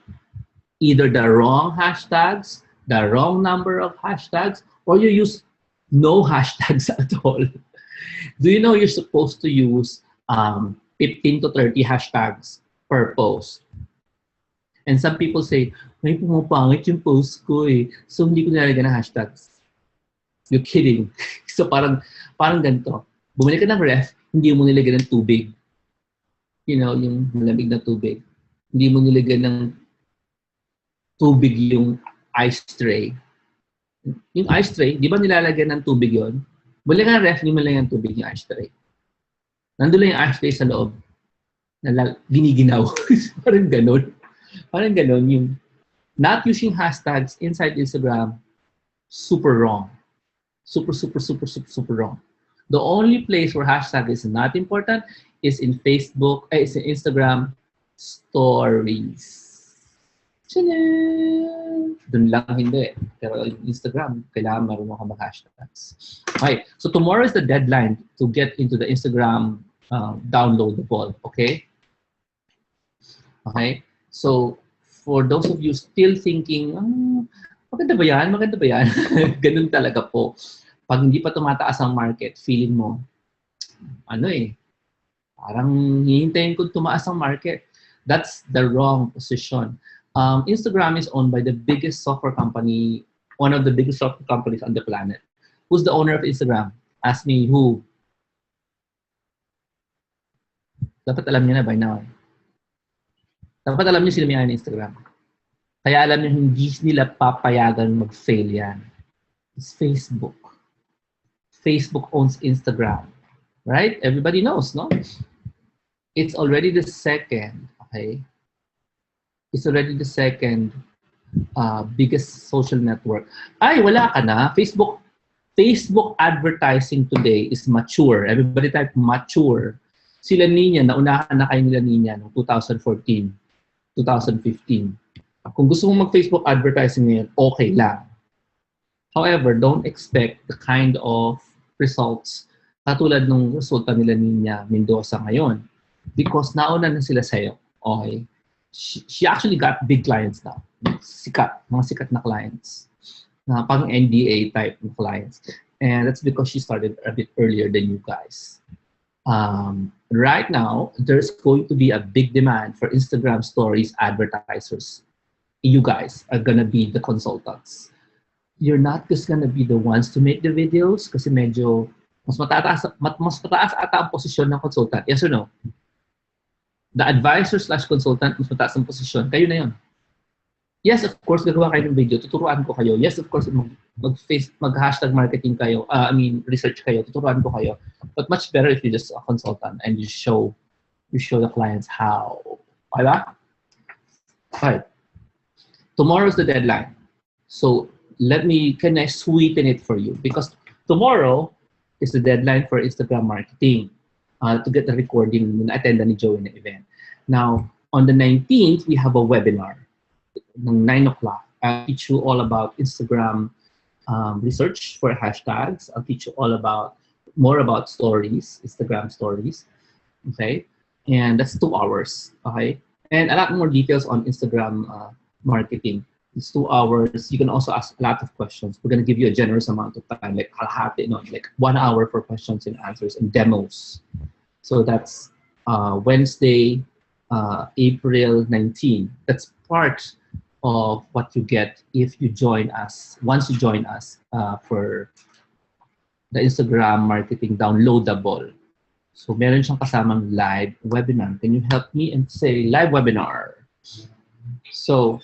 either the wrong hashtags, the wrong number of hashtags, or you use no hashtags at all. Do you know you're supposed to use 15 to 30 hashtags per post? And some people say, may pumapangit yung post ko eh. So hindi ko nilagyan ng hashtags. You're kidding. So parang ganito. Bumili ka ng ref, hindi mo nilagyan ng tubig. You know, yung malamig na tubig. Hindi mo nilagyan ng tubig yung ice tray. Yung ice tray, di ba nilalagyan ng tubig yon? Bumili ka ng ref, hindi mo nilagyan ng tubig yung ice tray. Nandun lang yung ice tray sa loob. Giniginaw. Parang ganun. Parang ganun. Yung not using hashtags inside Instagram, super wrong. Super wrong. The only place where hashtag is not important is in Facebook, is in Instagram stories. Doon lang hindi. Pero Instagram, kailangan marunong ka mag-hashtags. Okay, so tomorrow is the deadline to get into the Instagram downloadable. Okay? Okay? So, for those of you still thinking, maganda ba yan? Maganda ba yan? Ganun talaga po. Pag hindi pa tumataas ang market, feeling mo, parang hihintayin ko tumaas ang market. That's the wrong position. Instagram is owned by the biggest software company, one of the biggest software companies on the planet. Who's the owner of Instagram? Ask me who. Dapat alam niyo na by now. Dapat alam niyo sila may Instagram. Kaya alam niyo hindi nila papayagan mag-fail yan. It's Facebook. Facebook owns Instagram. Right? Everybody knows, no? It's already the second, okay? It's already the second biggest social network. Ay, wala ka na. Facebook advertising today is mature. Everybody type mature. Sila Nina, naunahan na kayo nila Nina noong 2014, 2015. Kung gusto mong mag-Facebook advertising ngayon, okay lang. However, don't expect the kind of results katulad nung resulta nila Nina Mendoza ngayon because nauna na sila sa'yo. Okay? She actually got big clients now. Sikat, mga sikat na clients. Na pang NDA type of clients. And that's because she started a bit earlier than you guys. Right now, there's going to be a big demand for Instagram stories advertisers. You guys are gonna be the consultants. You're not just gonna be the ones to make the videos kasi medyo mas mataas ata ang posisyon ng consultant. Yes or no? The advisor slash consultant, mas mataas ang posisyon. Kayo na yun. Yes, of course, gagawa kayo ng video. Tuturuan ko kayo. Yes, of course, mag-hashtag marketing kayo. Research kayo. Tuturuan ko kayo. But much better if you just a consultant and you show the clients how. Okay? Alright. Tomorrow's the deadline. So can I sweeten it for you? Because tomorrow is the deadline for Instagram marketing to get the recording na attend ni Joey na event. Now, on the 19th, we have a webinar. 9 o'clock. I'll teach you all about Instagram research for hashtags. I'll teach you all more about stories, Instagram stories. Okay, and that's 2 hours. Okay, and a lot more details on Instagram marketing. It's 2 hours. You can also ask a lot of questions. We're gonna give you a generous amount of time, like kalahati, like 1 hour for questions and answers and demos. So that's Wednesday, April 19. That's part of what you get if you join us. Once you join us for the Instagram marketing downloadable. So meron siyang kasamang live webinar. Can you help me and say live webinar? So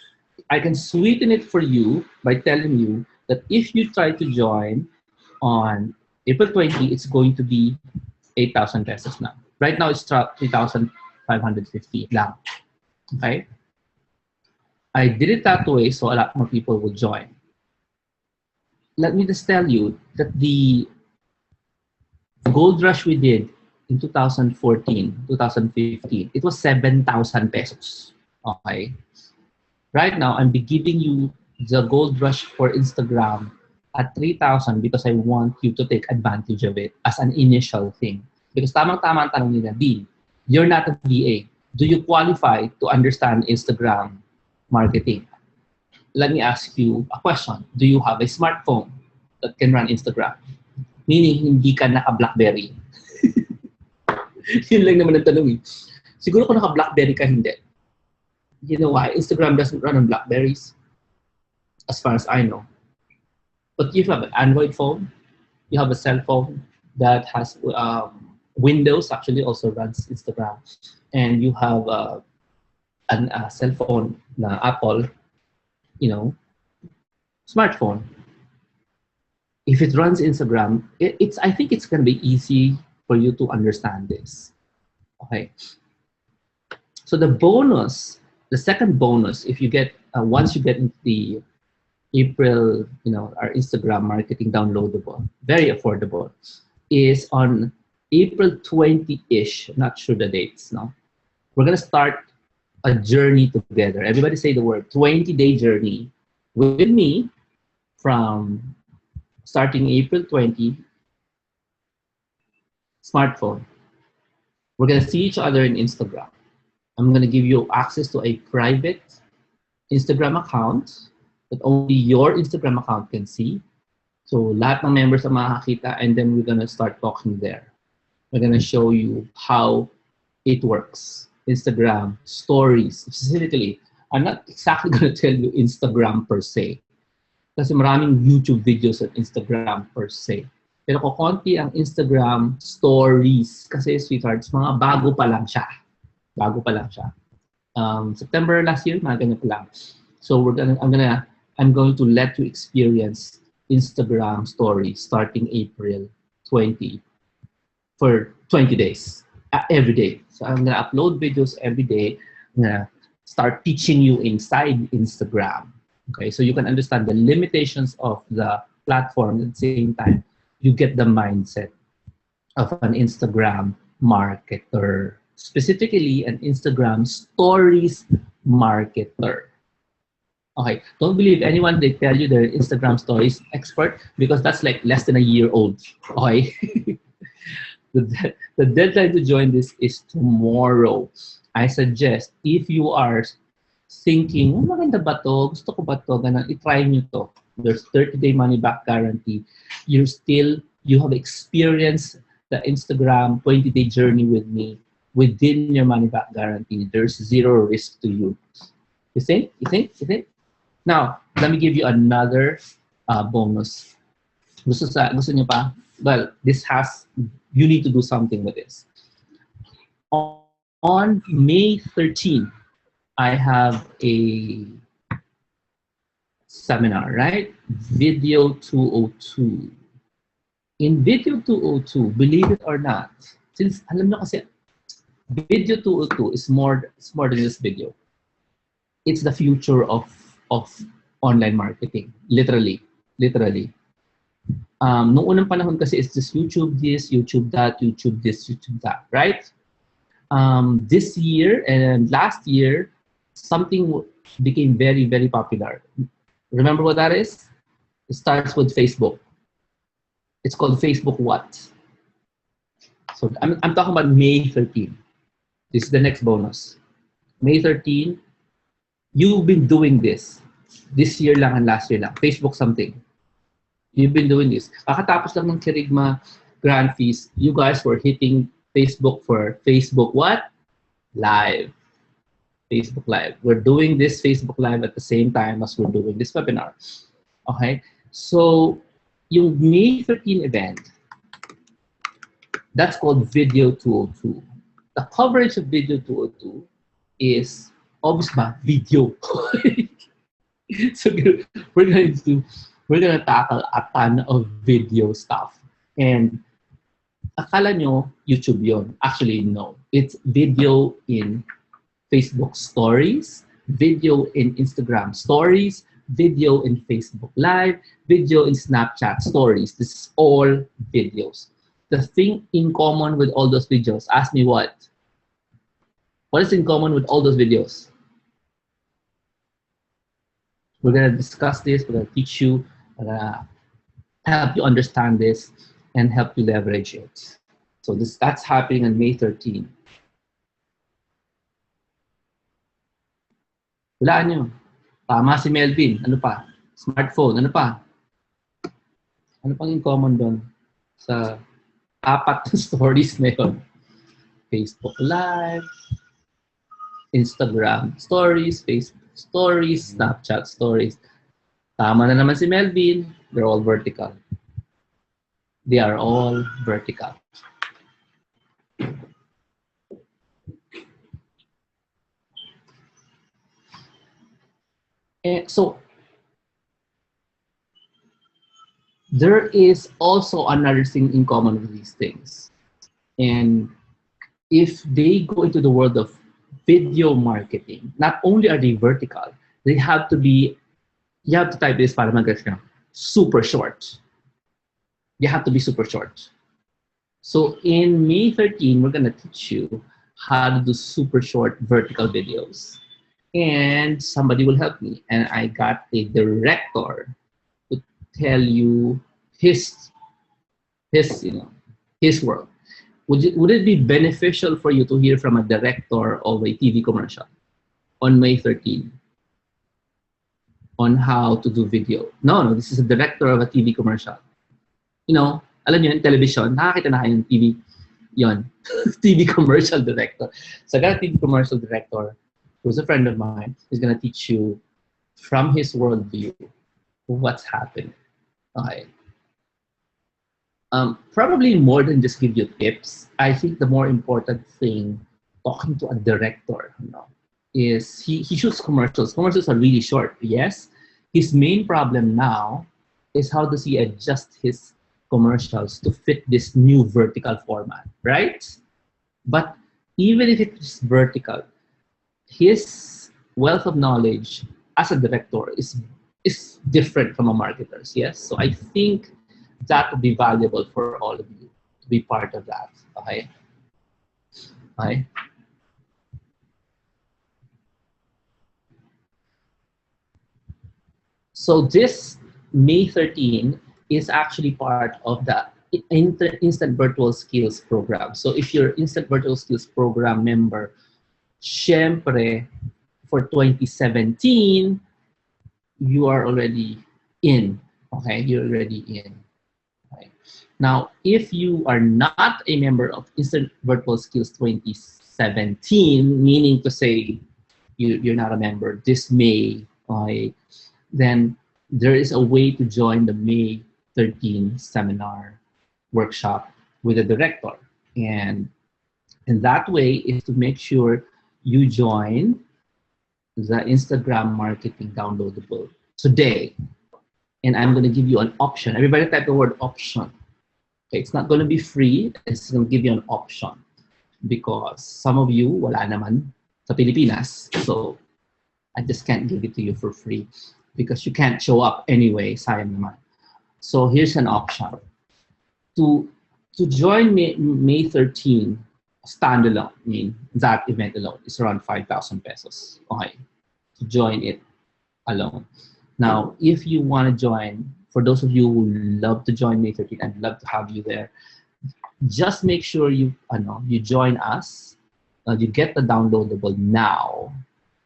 I can sweeten it for you by telling you that if you try to join on April 20, it's going to be 8,000 pesos now. Right now, it's 3,550 lang. Okay? I did it that way so a lot more people will join. Let me just tell you that the gold rush we did in 2014, 2015, it was 7,000 pesos. Okay? Right now, I'm giving you the gold rush for Instagram at 3,000 because I want you to take advantage of it as an initial thing. Because tamang-tama ang tanong nila, B, you're not a VA. Do you qualify to understand Instagram marketing? Let me ask you a question. Do you have a smartphone that can run Instagram? Meaning, hindi ka naka-Blackberry. Yun lang naman ang tanong eh. Siguro kung naka-Blackberry ka, hindi. You know why? Instagram doesn't run on Blackberries, as far as I know. But if you have an Android phone, you have a cell phone that has Windows actually also runs Instagram, and you have a cell phone na Apple, smartphone. If it runs Instagram, I think it's going to be easy for you to understand this. Okay. So the second bonus, if you get once you get into the April, our Instagram marketing downloadable, very affordable, is on April 20-ish. Not sure the dates. No, we're gonna start a journey together. Everybody say the word 20-day journey with me from starting April 20. Smartphone. We're gonna see each other in Instagram. I'm gonna give you access to a private Instagram account that only your Instagram account can see. So lahat ng members ang makakita, and then we're gonna start talking there. We're gonna show you how it works. Instagram stories specifically. I'm not exactly gonna tell you Instagram per se, kasi maraming YouTube videos on Instagram per se. Pero kukonti ang Instagram stories kasi, sweethearts, mga bago pa lang siya. September last year, mga ganyan pa lang. So I'm going to let you experience Instagram stories starting April 20 for 20 days, every day. So I'm gonna upload videos every day. I'm gonna start teaching you inside Instagram. Okay, so you can understand the limitations of the platform. At the same time, you get the mindset of an Instagram marketer, specifically an Instagram stories marketer. Okay, don't believe anyone they tell you they're Instagram stories expert because that's like less than a year old. Okay, the deadline to join this is tomorrow. I suggest if you are thinking, oh, maganda ba to? Gusto ko ba to? Ganun, i-try nyo to. There's 30-day money back guarantee. You have experienced the Instagram 20-day journey with me within your money back guarantee. There's zero risk to you. You think? You think? You think? Now, let me give you another bonus. Gusto niyo pa? Well, you need to do something with this. On May 13, I have a seminar, right? Video 202. In Video 202, believe it or not, since alam nyo kasi, Video 202 it's more than just video. It's the future of online marketing, literally. Literally. Noong unang panahon kasi, it's just YouTube this, YouTube that, YouTube this, YouTube that, right? This year and last year, something became very, very popular. Remember what that is? It starts with Facebook. It's called Facebook What? So I'm talking about May 13. This is the next bonus. May 13, you've been doing this year lang and last year lang. Facebook something. You've been doing this. Kakatapos lang ng Kerigma Grand Feast, you guys were hitting Facebook for Facebook what? Live. Facebook Live. We're doing this Facebook Live at the same time as we're doing this webinar. Okay? So, yung May 13 event, that's called Video 202. The coverage of Video 202 is, obvious ba, video. So, we're gonna tackle a ton of video stuff. And akala nyo YouTube yon. Actually, no. It's video in Facebook stories, video in Instagram stories, video in Facebook Live, video in Snapchat stories. This is all videos. The thing in common with all those videos, ask me what? What is in common with all those videos? We're going to discuss this, we're going to teach you, we're going to help you understand this and help you leverage it. So that's happening on May 13. Hulaan nyo. Tama si Melvin. Ano pa? Smartphone. Ano pa? Ano pang in common doon sa apat na stories na yun? Facebook Live, Instagram Stories, Facebook Stories, Snapchat Stories. Tama na naman si Melvin. They're all vertical. They are all vertical. So there is also another thing in common with these things. And if they go into the world of video marketing, not only are they vertical, they have to be, you have to type this para mag-get super short. You have to be super short. So in May 13, we're gonna teach you how to do super short vertical videos. And somebody will help me. And I got a director to tell you his world. Would it be beneficial for you to hear from a director of a TV commercial on May 13 on how to do video? No, this is a director of a TV commercial. You know, alam niyo, in television, nakakita na kayo ng TV, yon, TV commercial director. So I got a TV commercial director who's a friend of mine. He's gonna teach you from his worldview what's happening. Okay. Probably more than just give you tips. I think the more important thing talking to a director, is he shoots commercials. Commercials are really short, yes. His main problem now is how does he adjust his commercials to fit this new vertical format, right? But even if it's vertical, his wealth of knowledge as a director is different from a marketer's, yes? So I think that would be valuable for all of you to be part of that, okay? Okay? So this May 13 is actually part of the Instant Virtual Skills program. So if you're Instant Virtual Skills program member, syempre, for 2017, you are already in. Okay, you're already in. Okay. Now, if you are not a member of Instant Virtual Skills 2017, meaning to say you're not a member this May, okay, then there is a way to join the May 13 seminar workshop with the director. And, and that way is to make sure you join the Instagram marketing downloadable today. And I'm going to give you an option. Everybody type the word option. Okay, it's not going to be free. It's going to give you an option because some of you wala naman sa Pilipinas. So I just can't give it to you for free because you can't show up anyway. Sayang naman. So here's an option. To join May 13 standalone, I mean that event alone is around 5,000 pesos. Okay, to join it alone. Now, if you want to join, for those of you who love to join May 13, I'd love to have you there. Just make sure you join us. You get the downloadable now.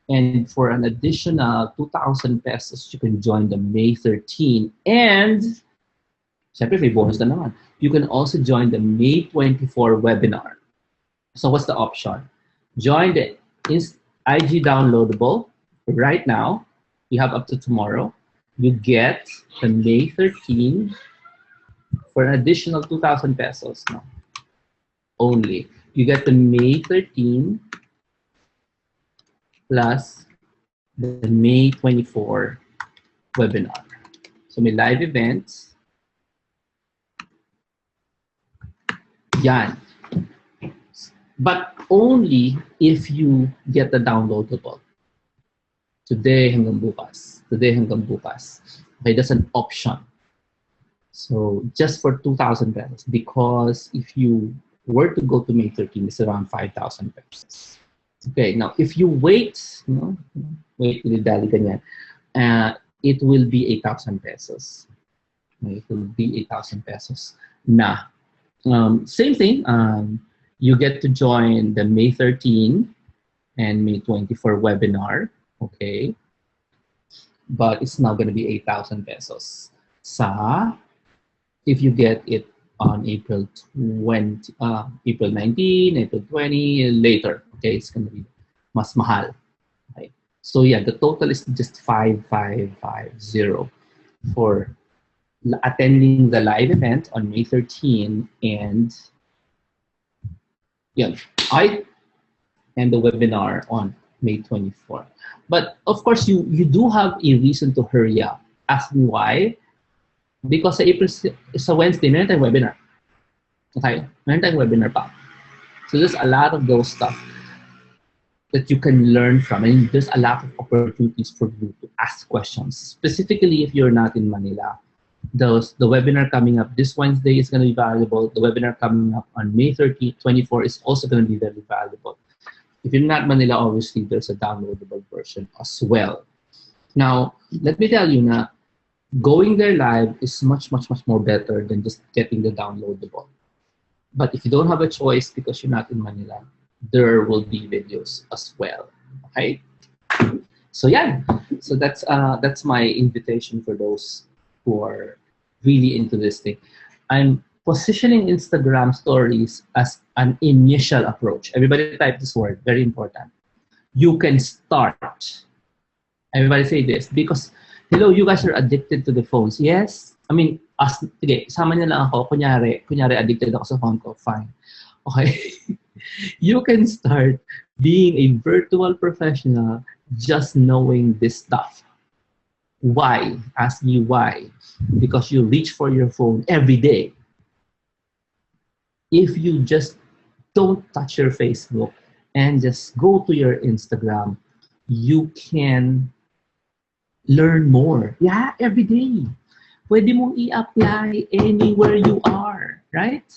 And for an additional 2,000 pesos, you can join the May 13. And, syempre, may bonus na naman. You can also join the May 24 webinar. So what's the option? Join the IG downloadable right now. You have up to tomorrow. You get the May 13 for an additional 2,000 pesos no? Only. You get the May 13 plus the May 24 webinar. So may live events. Yan. But only if you get the downloadable. Today hanggang bukas. Today hanggang bukas. Okay, that's an option. So just for 2,000 pesos because if you were to go to May 13, it's around 5,000 pesos. Okay, now if you wait, wait, it will be 8,000 pesos. Okay, it will be 8,000 pesos. Nah, same thing. You get to join the May 13 and May 24 webinar. Okay, but it's now going to be 8,000 pesos. If you get it on April 20, April 19, April 20, later. Okay, it's going to be mas mahal. Okay. So yeah, the total is just 5,550 for attending the live event on May 13 and yeah, and the webinar on May 24. But of course, you do have a reason to hurry up. Ask me why. Because sa April, sa Wednesday, meron tayong webinar. Okay? Meron tayong webinar pa. So there's a lot of those stuff that you can learn from. And there's a lot of opportunities for you to ask questions. Specifically, if you're not in Manila. The webinar coming up this Wednesday is going to be valuable. The webinar coming up on May 30, 24 is also going to be very valuable. If you're not Manila, obviously, there's a downloadable version as well. Now, let me tell you na going there live is much, much, much more better than just getting the downloadable. But if you don't have a choice because you're not in Manila, there will be videos as well. Okay? So yeah, so that's my invitation for those who are really into this thing. I'm positioning Instagram stories as an initial approach. Everybody type this word, very important. You can start. Everybody say this because, hello, you guys are addicted to the phones. Yes? I mean, sige, sama niyo lang ako. Kunyari addicted ako sa phone ko. Fine. Okay? You can start being a virtual professional just knowing this stuff. Why? Ask me why. Because you reach for your phone every day. If you just don't touch your Facebook and just go to your Instagram, you can learn more. Yeah, every day. Pwede mong i-apply anywhere you are, right?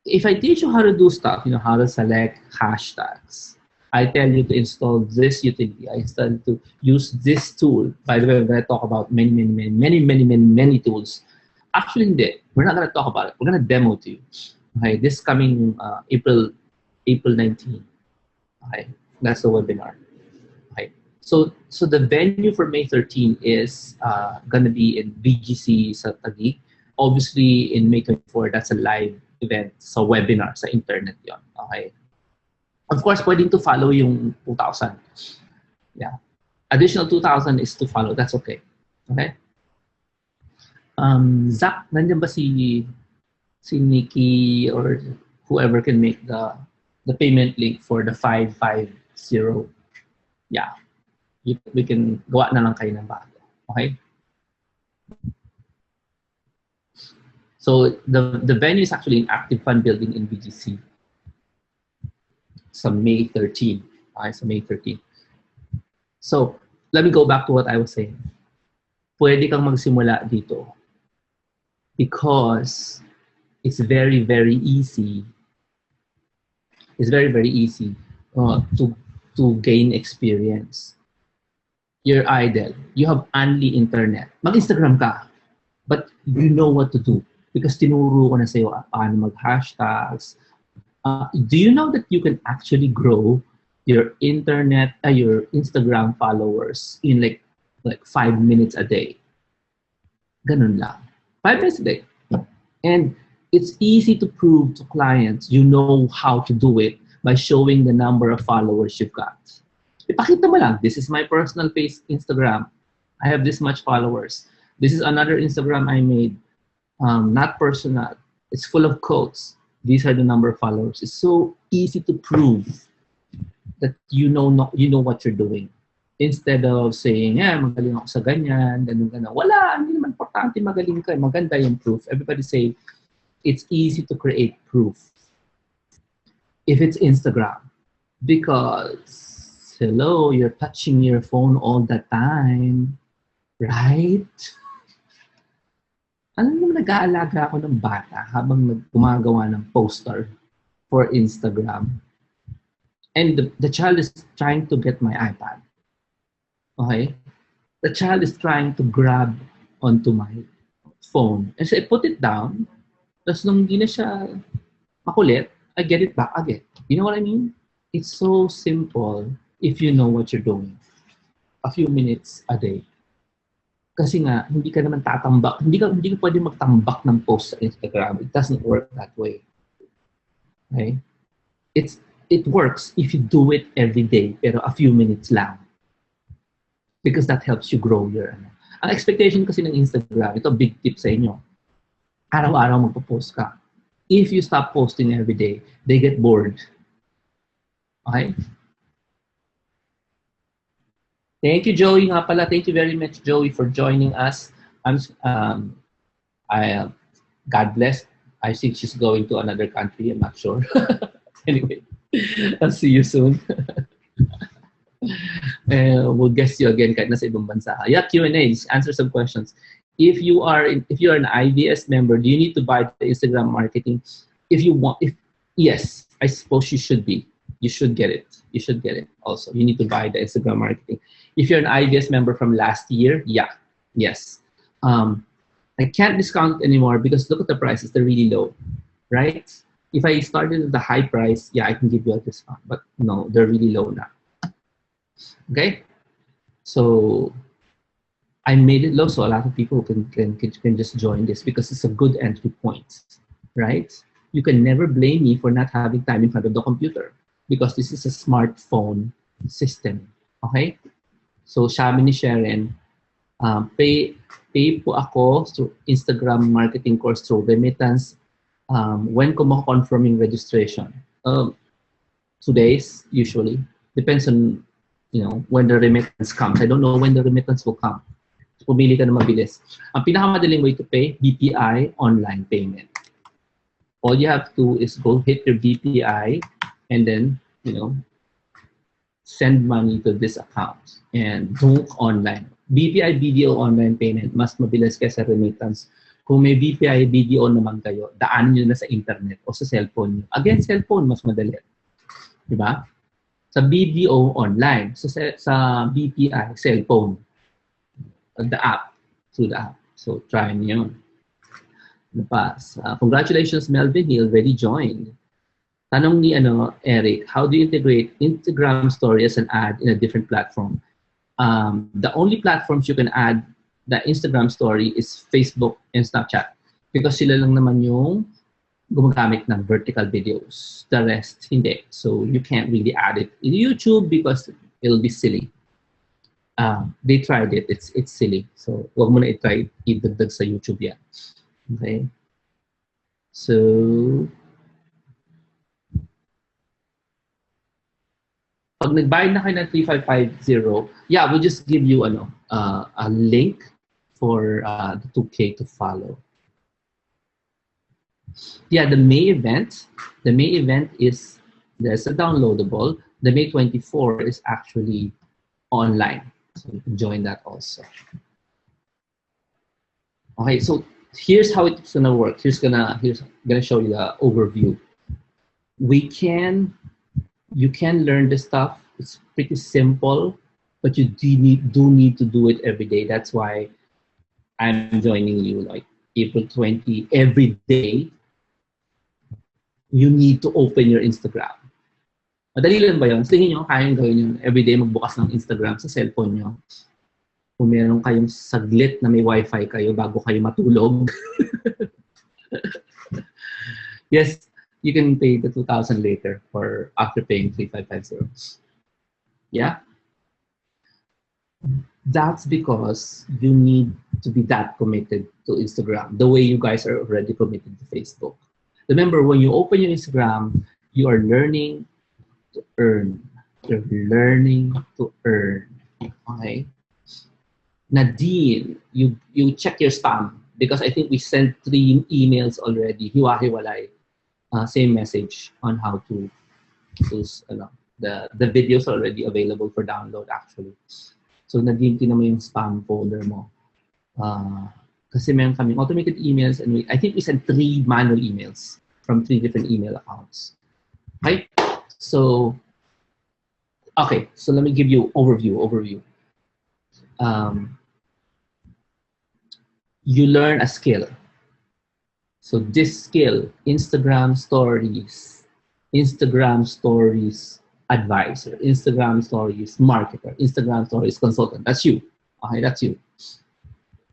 If I teach you how to do stuff, how to select hashtags, I tell you to install this utility. I tell you to use this tool. By the way, we're going to talk about many tools. Actually, hindi. We're not going to talk about it. We're going to demo to you. Okay, this coming April 19. Okay, that's the webinar. Okay, so the venue for May 13 is going to be in BGC sa Taguig. Obviously, in May 24, that's a live event sa webinar sa internet yon. Okay. Of course, pwedeng to follow yung 2,000. Yeah. Additional 2,000 is to follow. That's okay. Okay? Zach, nandiyan ba si Nikki or whoever can make the payment link for the 550? Yeah. We can gawa na lang kayo ng bago. Okay? So the venue is actually an active fund building in BGC. Sa May 13. Okay, sa May 13. So, let me go back to what I was saying. Pwede kang magsimula dito because it's very, very easy. It's very, very easy to gain experience. You're idle. You have only internet. Mag-Instagram ka. But you know what to do because tinuro ko na sa'yo paano mag-hashtags. Do you know that you can actually grow your your Instagram followers in like 5 minutes a day? Ganun lang. 5 minutes a day. And it's easy to prove to clients you know how to do it by showing the number of followers you've got. Ipakita mo lang, this is my personal page Instagram. I have this much followers. This is another Instagram I made. Not personal. It's full of quotes. These are the number of followers. It's so easy to prove that you know what you're doing. Instead of saying, magaling ako sa ganyan, ganun. Wala, hindi naman importante magaling ka. Maganda yung proof. Everybody say, it's easy to create proof. If it's Instagram. Because, hello, you're touching your phone all the time. Right? Alam mo, nag-aalaga ako ng bata habang gumagawa ng poster for Instagram. And the child is trying to get my iPad. Okay? The child is trying to grab onto my phone. And so I put it down. Tapos nung hindi na siya makulit, I get it back again. You know what I mean? It's so simple if you know what you're doing. A few minutes a day. Kasi nga, hindi ka naman tatambak. Hindi ka pwede magtambak ng post sa Instagram. It doesn't work that way. Okay? It works if you do it every day, pero a few minutes lang. Because that helps you grow your... Ang expectation kasi ng Instagram, ito big tip sa inyo. Araw-araw magpo-post ka. If you stop posting every day, they get bored. Okay? Thank you, Joey. Nga pala, thank you very much, Joey, for joining us. God bless. I think she's going to another country. I'm not sure. Anyway, I'll see you soon. We'll guest you again kahit nasa ibang bansa. Yeah, Q&A. Answer some questions. If you're an IVS member, do you need to buy the Instagram marketing? Yes, I suppose you should be. You should get it. You should get it also. You need to buy the Instagram marketing. If you're an IVS member from last year, yes. I can't discount anymore because look at the prices. They're really low, right? If I started at the high price, I can give you a discount. But no, they're really low now. Okay? So I made it low so a lot of people can just join this because it's a good entry point, right? You can never blame me for not having time in front of the computer because this is a smartphone system. Okay? So, sabi ni Sharon, pay po ako through Instagram marketing course through remittance. When ko ma-confirm yung registration? 2 days, usually. Depends on, when the remittance comes. I don't know when the remittance will come. So, pumili ka na mabilis. Ang pinakamadaling way to pay, BPI online payment. All you have to do is go hit your BPI and then, send money to this account and do online. BPI BDO online payment, mas mabilis kaysa remittance. Kung may BPI BDO naman kayo, daanan nyo na sa internet o sa cellphone nyo. Again, cellphone, mas madali. Diba? Sa BDO, online. Sa BPI, cellphone. The app. Through the app. So, try niyo yun. Congratulations, Melvin. He already joined. Tanong ni Eric, how do you integrate Instagram story as an ad in a different platform? The only platforms you can add the Instagram story is Facebook and Snapchat because sila lang naman yung gumagamit ng vertical videos. The rest, hindi. So you can't really add it in YouTube because it'll be silly. They tried it. It's silly. So wag mo na i-try idagdag sa YouTube yan. Okay? So, pag nagbayad na kayo ng 3550, yeah, we'll just give you a link for the 2K to follow. Yeah, the May event is, there's a downloadable. The May 24 is actually online. So you can join that also. Okay, so here's how it's gonna work. Here's gonna show you the overview. You can learn this stuff. It's pretty simple, but you do need to do it every day. That's why I'm joining you like April 20 every day. You need to open your Instagram. Madali lang ba yun? Tingin nyo, kayang gawin yun. Everyday magbukas ng Instagram sa cellphone nyo. Kung meron kayong saglit na may wifi kayo bago kayo matulog. Yes, you can pay the 2,000 later for after paying 3,550. Yeah? That's because you need to be that committed to Instagram, the way you guys are already committed to Facebook. Remember, when you open your Instagram, you are learning to earn. You're learning to earn. Okay? Nadine, you check your spam because I think we sent 3 emails already. Hiwa-hiwalay. Same message on how to use the videos already available for download actually. So Nadine, tinan mo yung spam folder mo. Kasi meron kaming automated emails and I think we sent 3 manual emails from 3 different email accounts. Okay? So let me give you overview. You learn a skill. So this skill, Instagram stories advisor, Instagram stories marketer, Instagram stories consultant. That's you. Okay, that's you.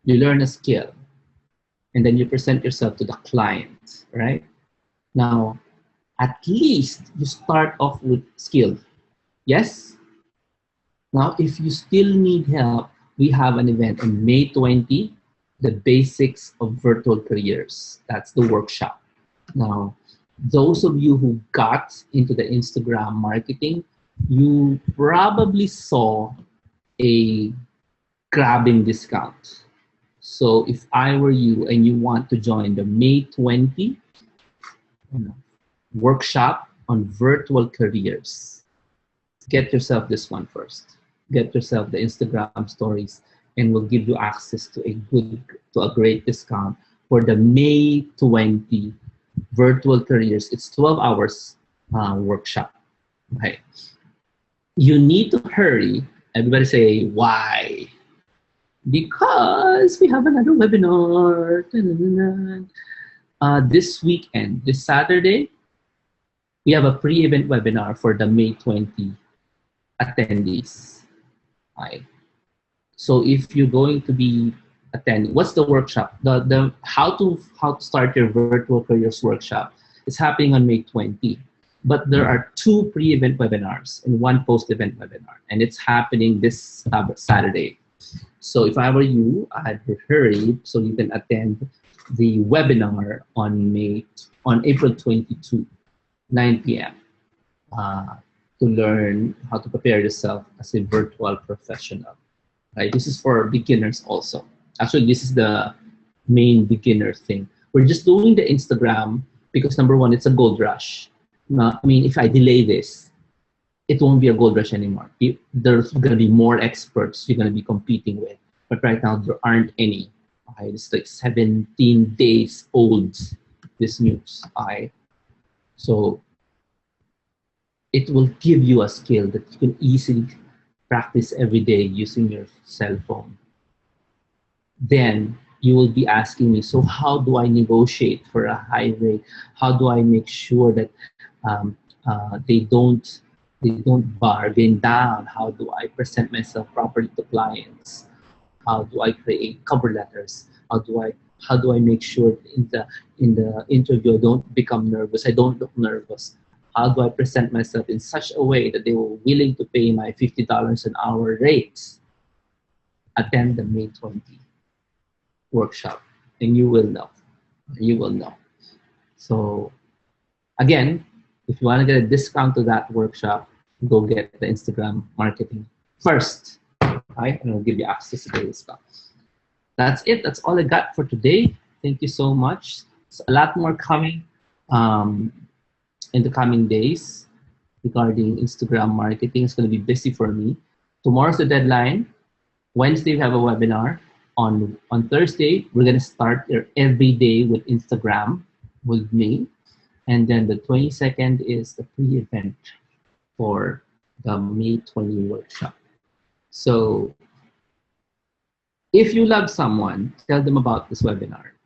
You learn a skill and then you present yourself to the client, right? Now, at least you start off with skill. Yes? Now, if you still need help, we have an event on May 20, the basics of virtual careers. That's the workshop. Now, those of you who got into the Instagram marketing, you probably saw a grabbing discount. So if I were you and you want to join the May 20 workshop on virtual careers, get yourself this one first. Get yourself the Instagram stories and we'll give you access to a great discount for the May 20 virtual careers. It's 12 hours workshop. Okay. You need to hurry. Everybody say, why? Because we have another webinar. This weekend, this Saturday, we have a pre-event webinar for the May 20 attendees. Okay. So if you're going to be attending, what's the workshop? The how to start your virtual careers workshop is happening on May 20. But there are 2 pre-event webinars and 1 post-event webinar, and it's happening this Saturday. So if I were you, I'd hurry so you can attend the webinar on April 22, 9 p.m. To learn how to prepare yourself as a virtual professional. Right? This is for beginners also. Actually, this is the main beginner thing. We're just doing the Instagram because number 1, it's a gold rush. I mean, if I delay this, it won't be a gold rush anymore. There's going to be more experts you're going to be competing with. But right now, there aren't any. Okay? It's like 17 days old, this news. Okay? So It will give you a skill that you can easily practice every day using your cell phone. Then you will be asking me, so how do I negotiate for a high rate? How do I make sure that um, they don't bargain down? How do I present myself properly to clients? How do I create cover letters? How do I make sure in the interview I don't become nervous? I don't look nervous. How do I present myself in such a way that they were willing to pay my $50 an hour rates? Attend the May 20 workshop, and you will know. You will know. So again, if you want to get a discount to that workshop, go get the Instagram marketing first. Right? And I'll give you access to the discount. That's it. That's all I got for today. Thank you so much. So a lot more coming um, in the coming days regarding Instagram marketing. It's going to be busy for me. Tomorrow's the deadline. Wednesday, we have a webinar. On Thursday, we're going to start your every day with Instagram with me. And then the 22nd is the pre-event for the May 20 workshop. So if you love someone, tell them about this webinar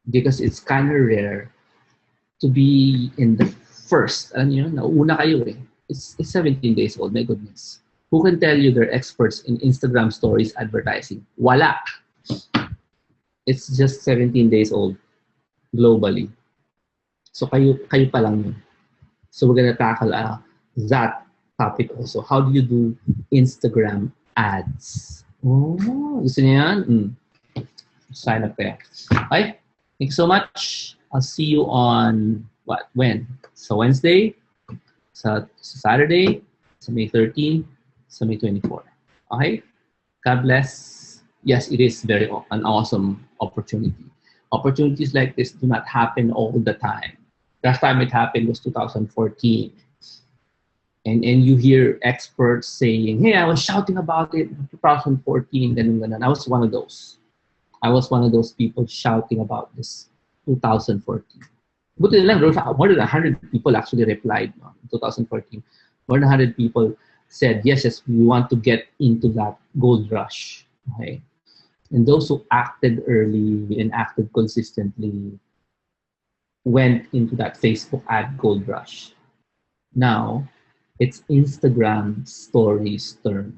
because it's kind of rare to be in the first. Alam niyo, nauna kayo eh. It's 17 days old, my goodness. Who can tell you they're experts in Instagram stories advertising? Wala. It's just 17 days old globally. So kayo pa lang yun. So we're gonna tackle that topic also. How do you do Instagram ads? Oh, gusto niyo yan? Sign up there. Okay? Thank you so much. I'll see you on when? So Wednesday, sa Saturday, sa May 13, sa May 24. Okay? God bless. Yes, it is an awesome opportunity. Opportunities like this do not happen all the time. Last time it happened was 2014. And you hear experts saying, hey, I was shouting about it in 2014. Ganun. I was one of those. I was one of those people shouting about this 2014. Buti na lang, more than 100 people actually replied in 2014. More than 100 people said, yes, we want to get into that gold rush. Okay? And those who acted early and acted consistently went into that Facebook ad gold rush. Now, it's Instagram stories turn.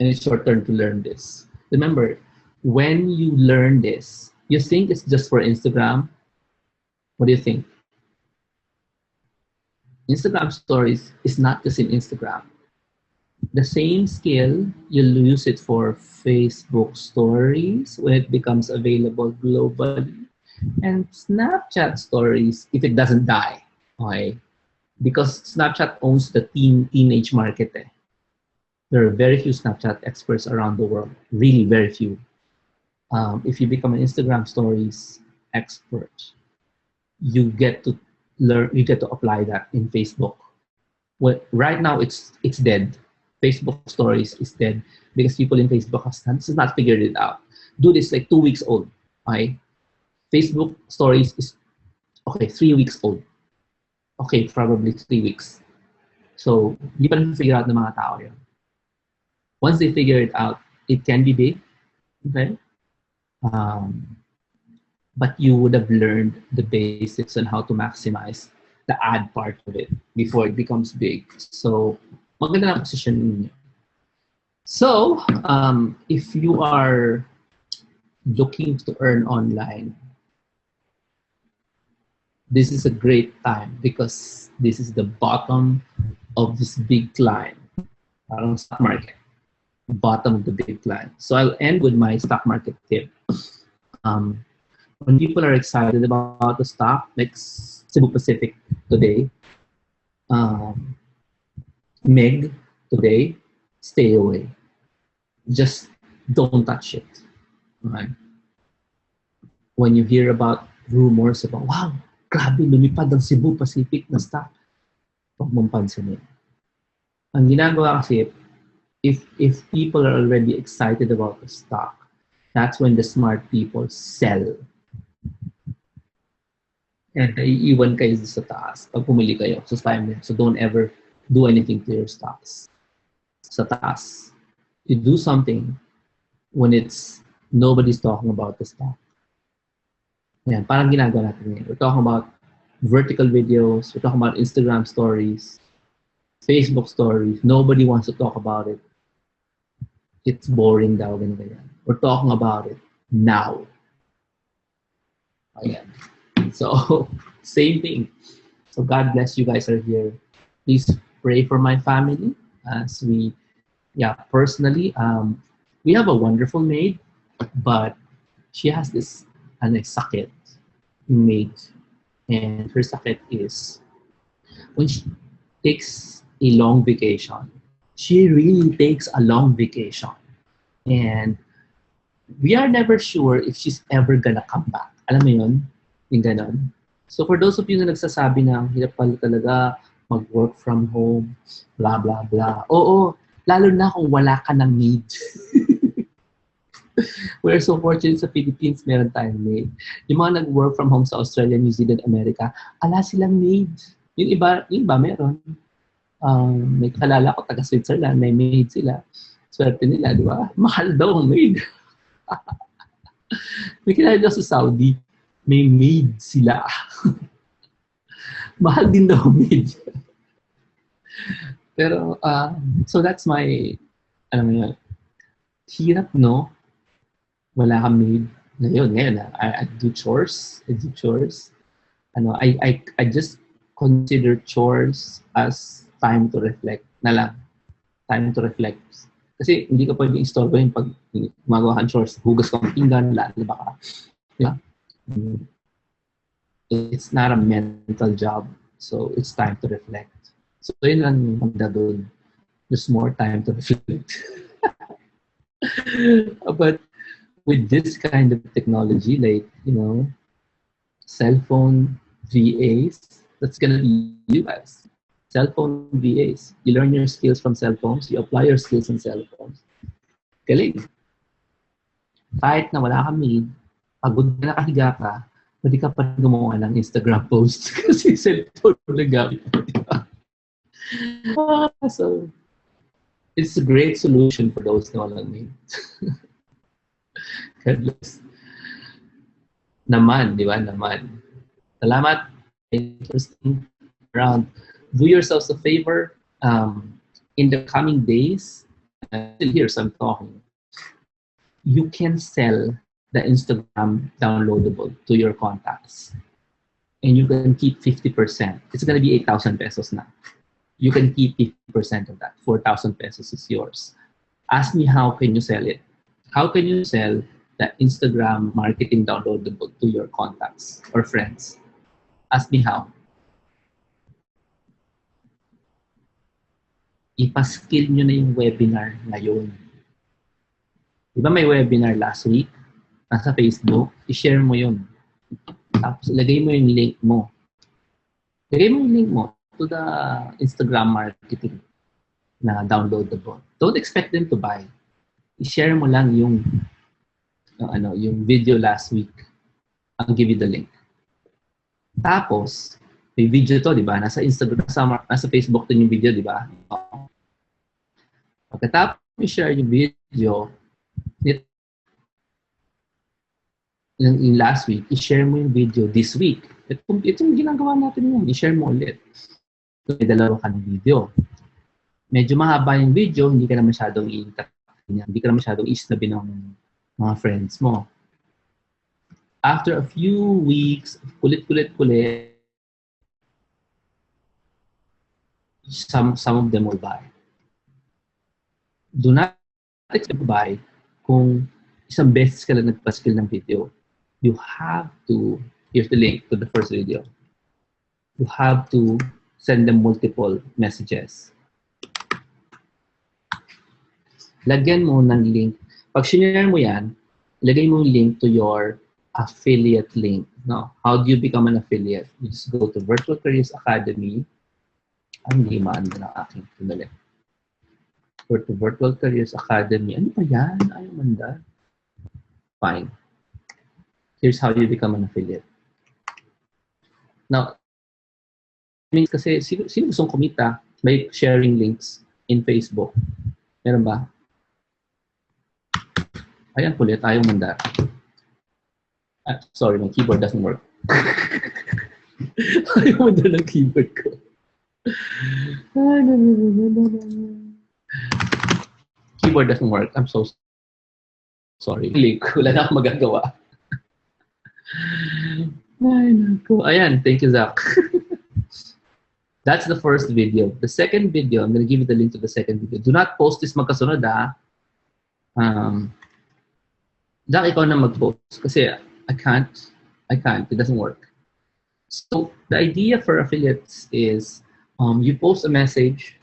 And it's your turn to learn this. Remember, when you learn this, you think it's just for Instagram. What do you think? Instagram stories is not just in Instagram. The same skill, you'll use it for Facebook stories when it becomes available globally. And Snapchat stories if it doesn't die. Okay? Because Snapchat owns the teenage market. There are very few Snapchat experts around the world. Really very few. If you become an Instagram stories expert, you get to learn, you get to apply that in Facebook. Well, right now it's dead. Facebook stories is dead because people in Facebook has not figured it out. Dude, it's like 2 weeks old. Okay? Facebook stories is okay, 3 weeks old. Okay, probably 3 weeks. So, di pa figure out ng mga tao yun. Once they figure it out, it can be big. Okay? But you would have learned the basics on how to maximize the ad part of it before it becomes big. So, maganda na position ninyo. So, if you are looking to earn online, this is a great time because this is the bottom of this big climb. Parang stock market, bottom of the big climb. So I'll end with my stock market tip. When people are excited about the stock, like Cebu Pacific today, MEG today, stay away. Just don't touch it. Right? When you hear about rumors about, wow, grabe, lumipad ang Cebu Pacific na stock, huwag mong pansinin. Ang ginagawa kasi, if people are already excited about the stock, that's when the smart people sell. And naiiwan kayo sa taas pag pumili kayo sa timer. So don't ever do anything to your stocks sa taas. You do something when it's nobody's talking about the stock. Yan, parang ginagawa natin ngayon. We're talking about vertical videos, we're talking about Instagram stories, Facebook stories. Nobody wants to talk about it. It's boring daw, ganyan. We're talking about it now. Ayan. So, same thing. So God bless you guys are here. Please pray for my family as we, yeah, personally, we have a wonderful maid, but she has this sakit maid, and her sakit is when she takes a long vacation. She really takes a long vacation, and we are never sure if she's ever gonna come back. Alam mo yun? Yung ganon. So for those of you na nagsasabi na hirap pala talaga mag-work from home, blah, blah, blah. Oo, lalo na kung wala ka ng maid. We're so fortunate sa Philippines, meron tayong maid. Yung mga nag-work from home sa Australia, New Zealand, America, ala silang maid. Yung iba meron. May kalala ko taga Switzerland, may maid sila. Swerte nila, di ba? Mahal daw ang maid. May kilala daw sa Saudi, may maid sila. Mahal din daw maid. Pero, so that's my, alam mo yun, hirap, no? Wala kang maid. Ngayon, I do chores. I just consider chores as time to reflect na lang. Time to reflect. Kasi hindi ka pwedeng istorbo yung pag gumagawa kang chores, hugas ka ng pinggan, lalaba ka. Yeah. It's not a mental job. So it's time to reflect. So yun lang magda doon. There's more time to reflect. But with this kind of technology, like, cell phone VAs, that's gonna be you guys. Cell phone VAs. You learn your skills from cell phones, you apply your skills on cell phones. Galing. Kahit na wala kang maid, pagod na nakahiga ka, pwede ka pa gumawa ng Instagram post kasi cellphone na gamit. So, it's a great solution for those na walang maid. God bless. Naman, di ba? Naman. Salamat. Interesting. Around. Do yourselves a favor. In the coming days, still here, so I'm talking. You can sell the Instagram downloadable to your contacts. And you can keep 50%. It's going to be 8,000 pesos now. You can keep 50% of that. 4,000 pesos is yours. Ask me how can you sell it? How can you sell the Instagram marketing downloadable to your contacts or friends? Ask me how. Ipaskill nyo na yung webinar ngayon. Di ba may webinar last week? Nasa Facebook, i-share mo yun. Tapos ilagay mo yung link mo. Ilagay mo yung link mo to the Instagram marketing na downloadable. Don't expect them to buy. I-share mo lang yung video last week. I'll give you the link. Tapos, may video to, di ba? Nasa Instagram, nasa Facebook din yung video, di ba? Pagkatapos i-share yung video, yung last week, i-share mo yung video this week. Itong ginagawa natin yun, i-share mo ulit. May dalawa ka ng video. Medyo mahaba yung video, hindi ka na masyadong hindi ka na masyadong isnabi ng mga friends mo. After a few weeks, kulit, some of them will buy. Do not expect to buy kung isang beses ka lang nagpaskill ng video. You have to, here's the link to the first video. You have to send them multiple messages. Lagyan mo ng link. Pag sinare mo yan, lagay mo yung link to your affiliate link. No? How do you become an affiliate? You just go to Virtual Careers Academy. Hindi maano na aking pinali. Go to Virtual Careers Academy. Ano pa yan? Ayaw manda. Fine. Here's how you become an affiliate. Now, means kasi sino gustong kumita by sharing links in Facebook? Meron ba? Ayan, kulit. Ayaw manda. Sorry, my keyboard doesn't work. Ayaw manda ng keyboard ko. Keyboard doesn't work. I'm so sorry. Wala na akong magagawa. Ay, naku. Ayan, thank you, Zach. That's the first video. The second video, I'm going to give you the link to the second video. Do not post this magkasunod, ha? Zach, ikaw na mag-post. Kasi I can't. It doesn't work. So the idea for affiliates is you post a message,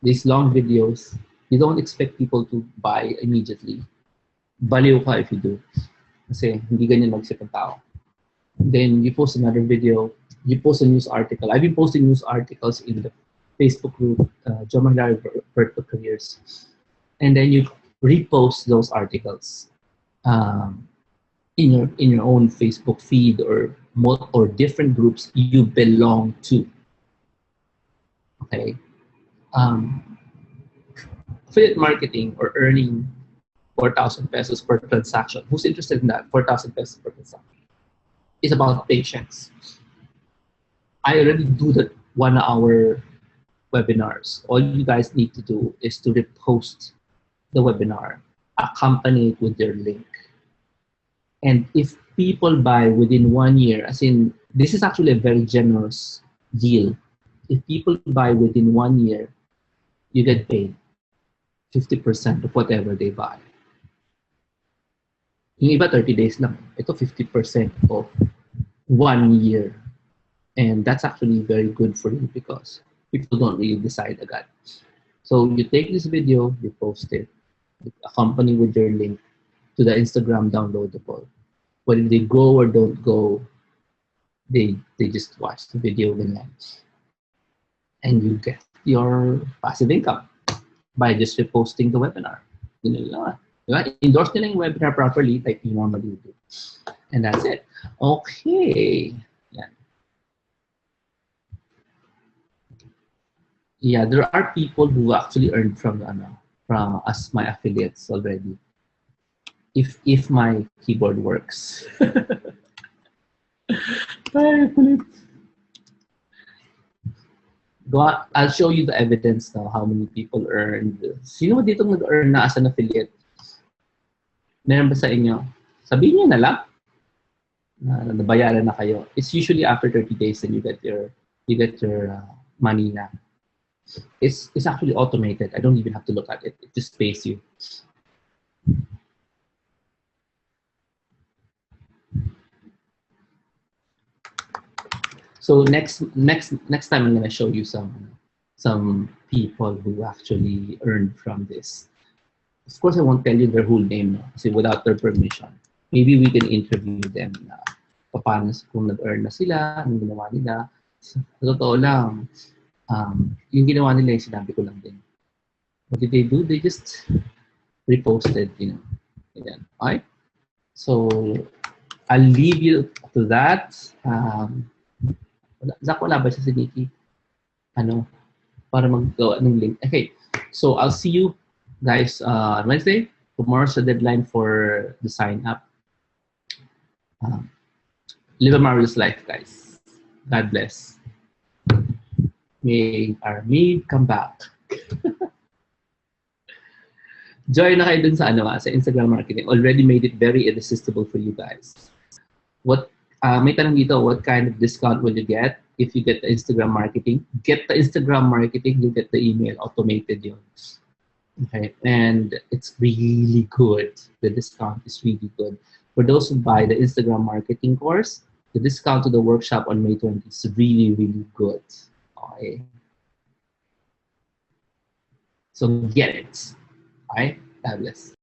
these long videos. You don't expect people to buy immediately. Baliw ka if you do. Kasi hindi ganyan mag-isip ang tao. Then you post another video. You post a news article. I've been posting news articles in the Facebook group, Jomar Hilario Virtual Careers. And then you repost those articles in your own Facebook feed or different groups you belong to. Okay. Affiliate marketing or earning 4,000 pesos per transaction. Who's interested in that? 4,000 pesos per transaction. It's about patience. I already do the 1 hour webinars. All you guys need to do is to repost the webinar, accompany it with your link. And if people buy within 1 year, as in, this is actually a very generous deal. If people buy within 1 year, you get paid 50% of whatever they buy. Yung iba 30 days lang. Ito 50% of 1 year. And that's actually very good for you because people don't really decide agad. So you take this video, you post it, accompany with your link to the Instagram downloadable. Whether they go or don't go, they just watch the video and you get your passive income by just reposting the webinar. Endorse nila yung webinar properly like you normally do. And that's it. Okay. Yeah, there are people who actually earned from us, my affiliates already. If my keyboard works. I'll show you the evidence now how many people earned. Sino dito nag-earn na as an affiliate? Meron ba sa inyo? Sabihin niyo na lang na nabayaran na kayo. It's usually after 30 days and you get your money na. It's actually automated. I don't even have to look at it. It just pays you. So next time I'm gonna show you some people who actually earned from this. Of course, I won't tell you their whole name, no? Kasi without their permission. Maybe we can interview them na paano kung nag-earn na sila, anong ginawa nila. Sa totoo lang, yung ginawa nila yung sinabi ko lang din. What did they do? They just reposted, Ayan. Okay? So, I'll leave you to that. Zach, wala ba siya si Nikki? Para maggawa ng link. Okay, so I'll see you guys on Wednesday. Tomorrow's the deadline for the sign up. Live a marvelous life, guys. God bless. May our maid come back. Join na kayo dun sa sa Instagram marketing. Already made it very irresistible for you guys. May tanong dito, what kind of discount will you get if you get the Instagram marketing? Get the Instagram marketing, you get the email automated yun. Okay, and it's really good. The discount is really good. For those who buy the Instagram marketing course, the discount to the workshop on May 20th is really, really good. Okay. So get it. Okay, God bless.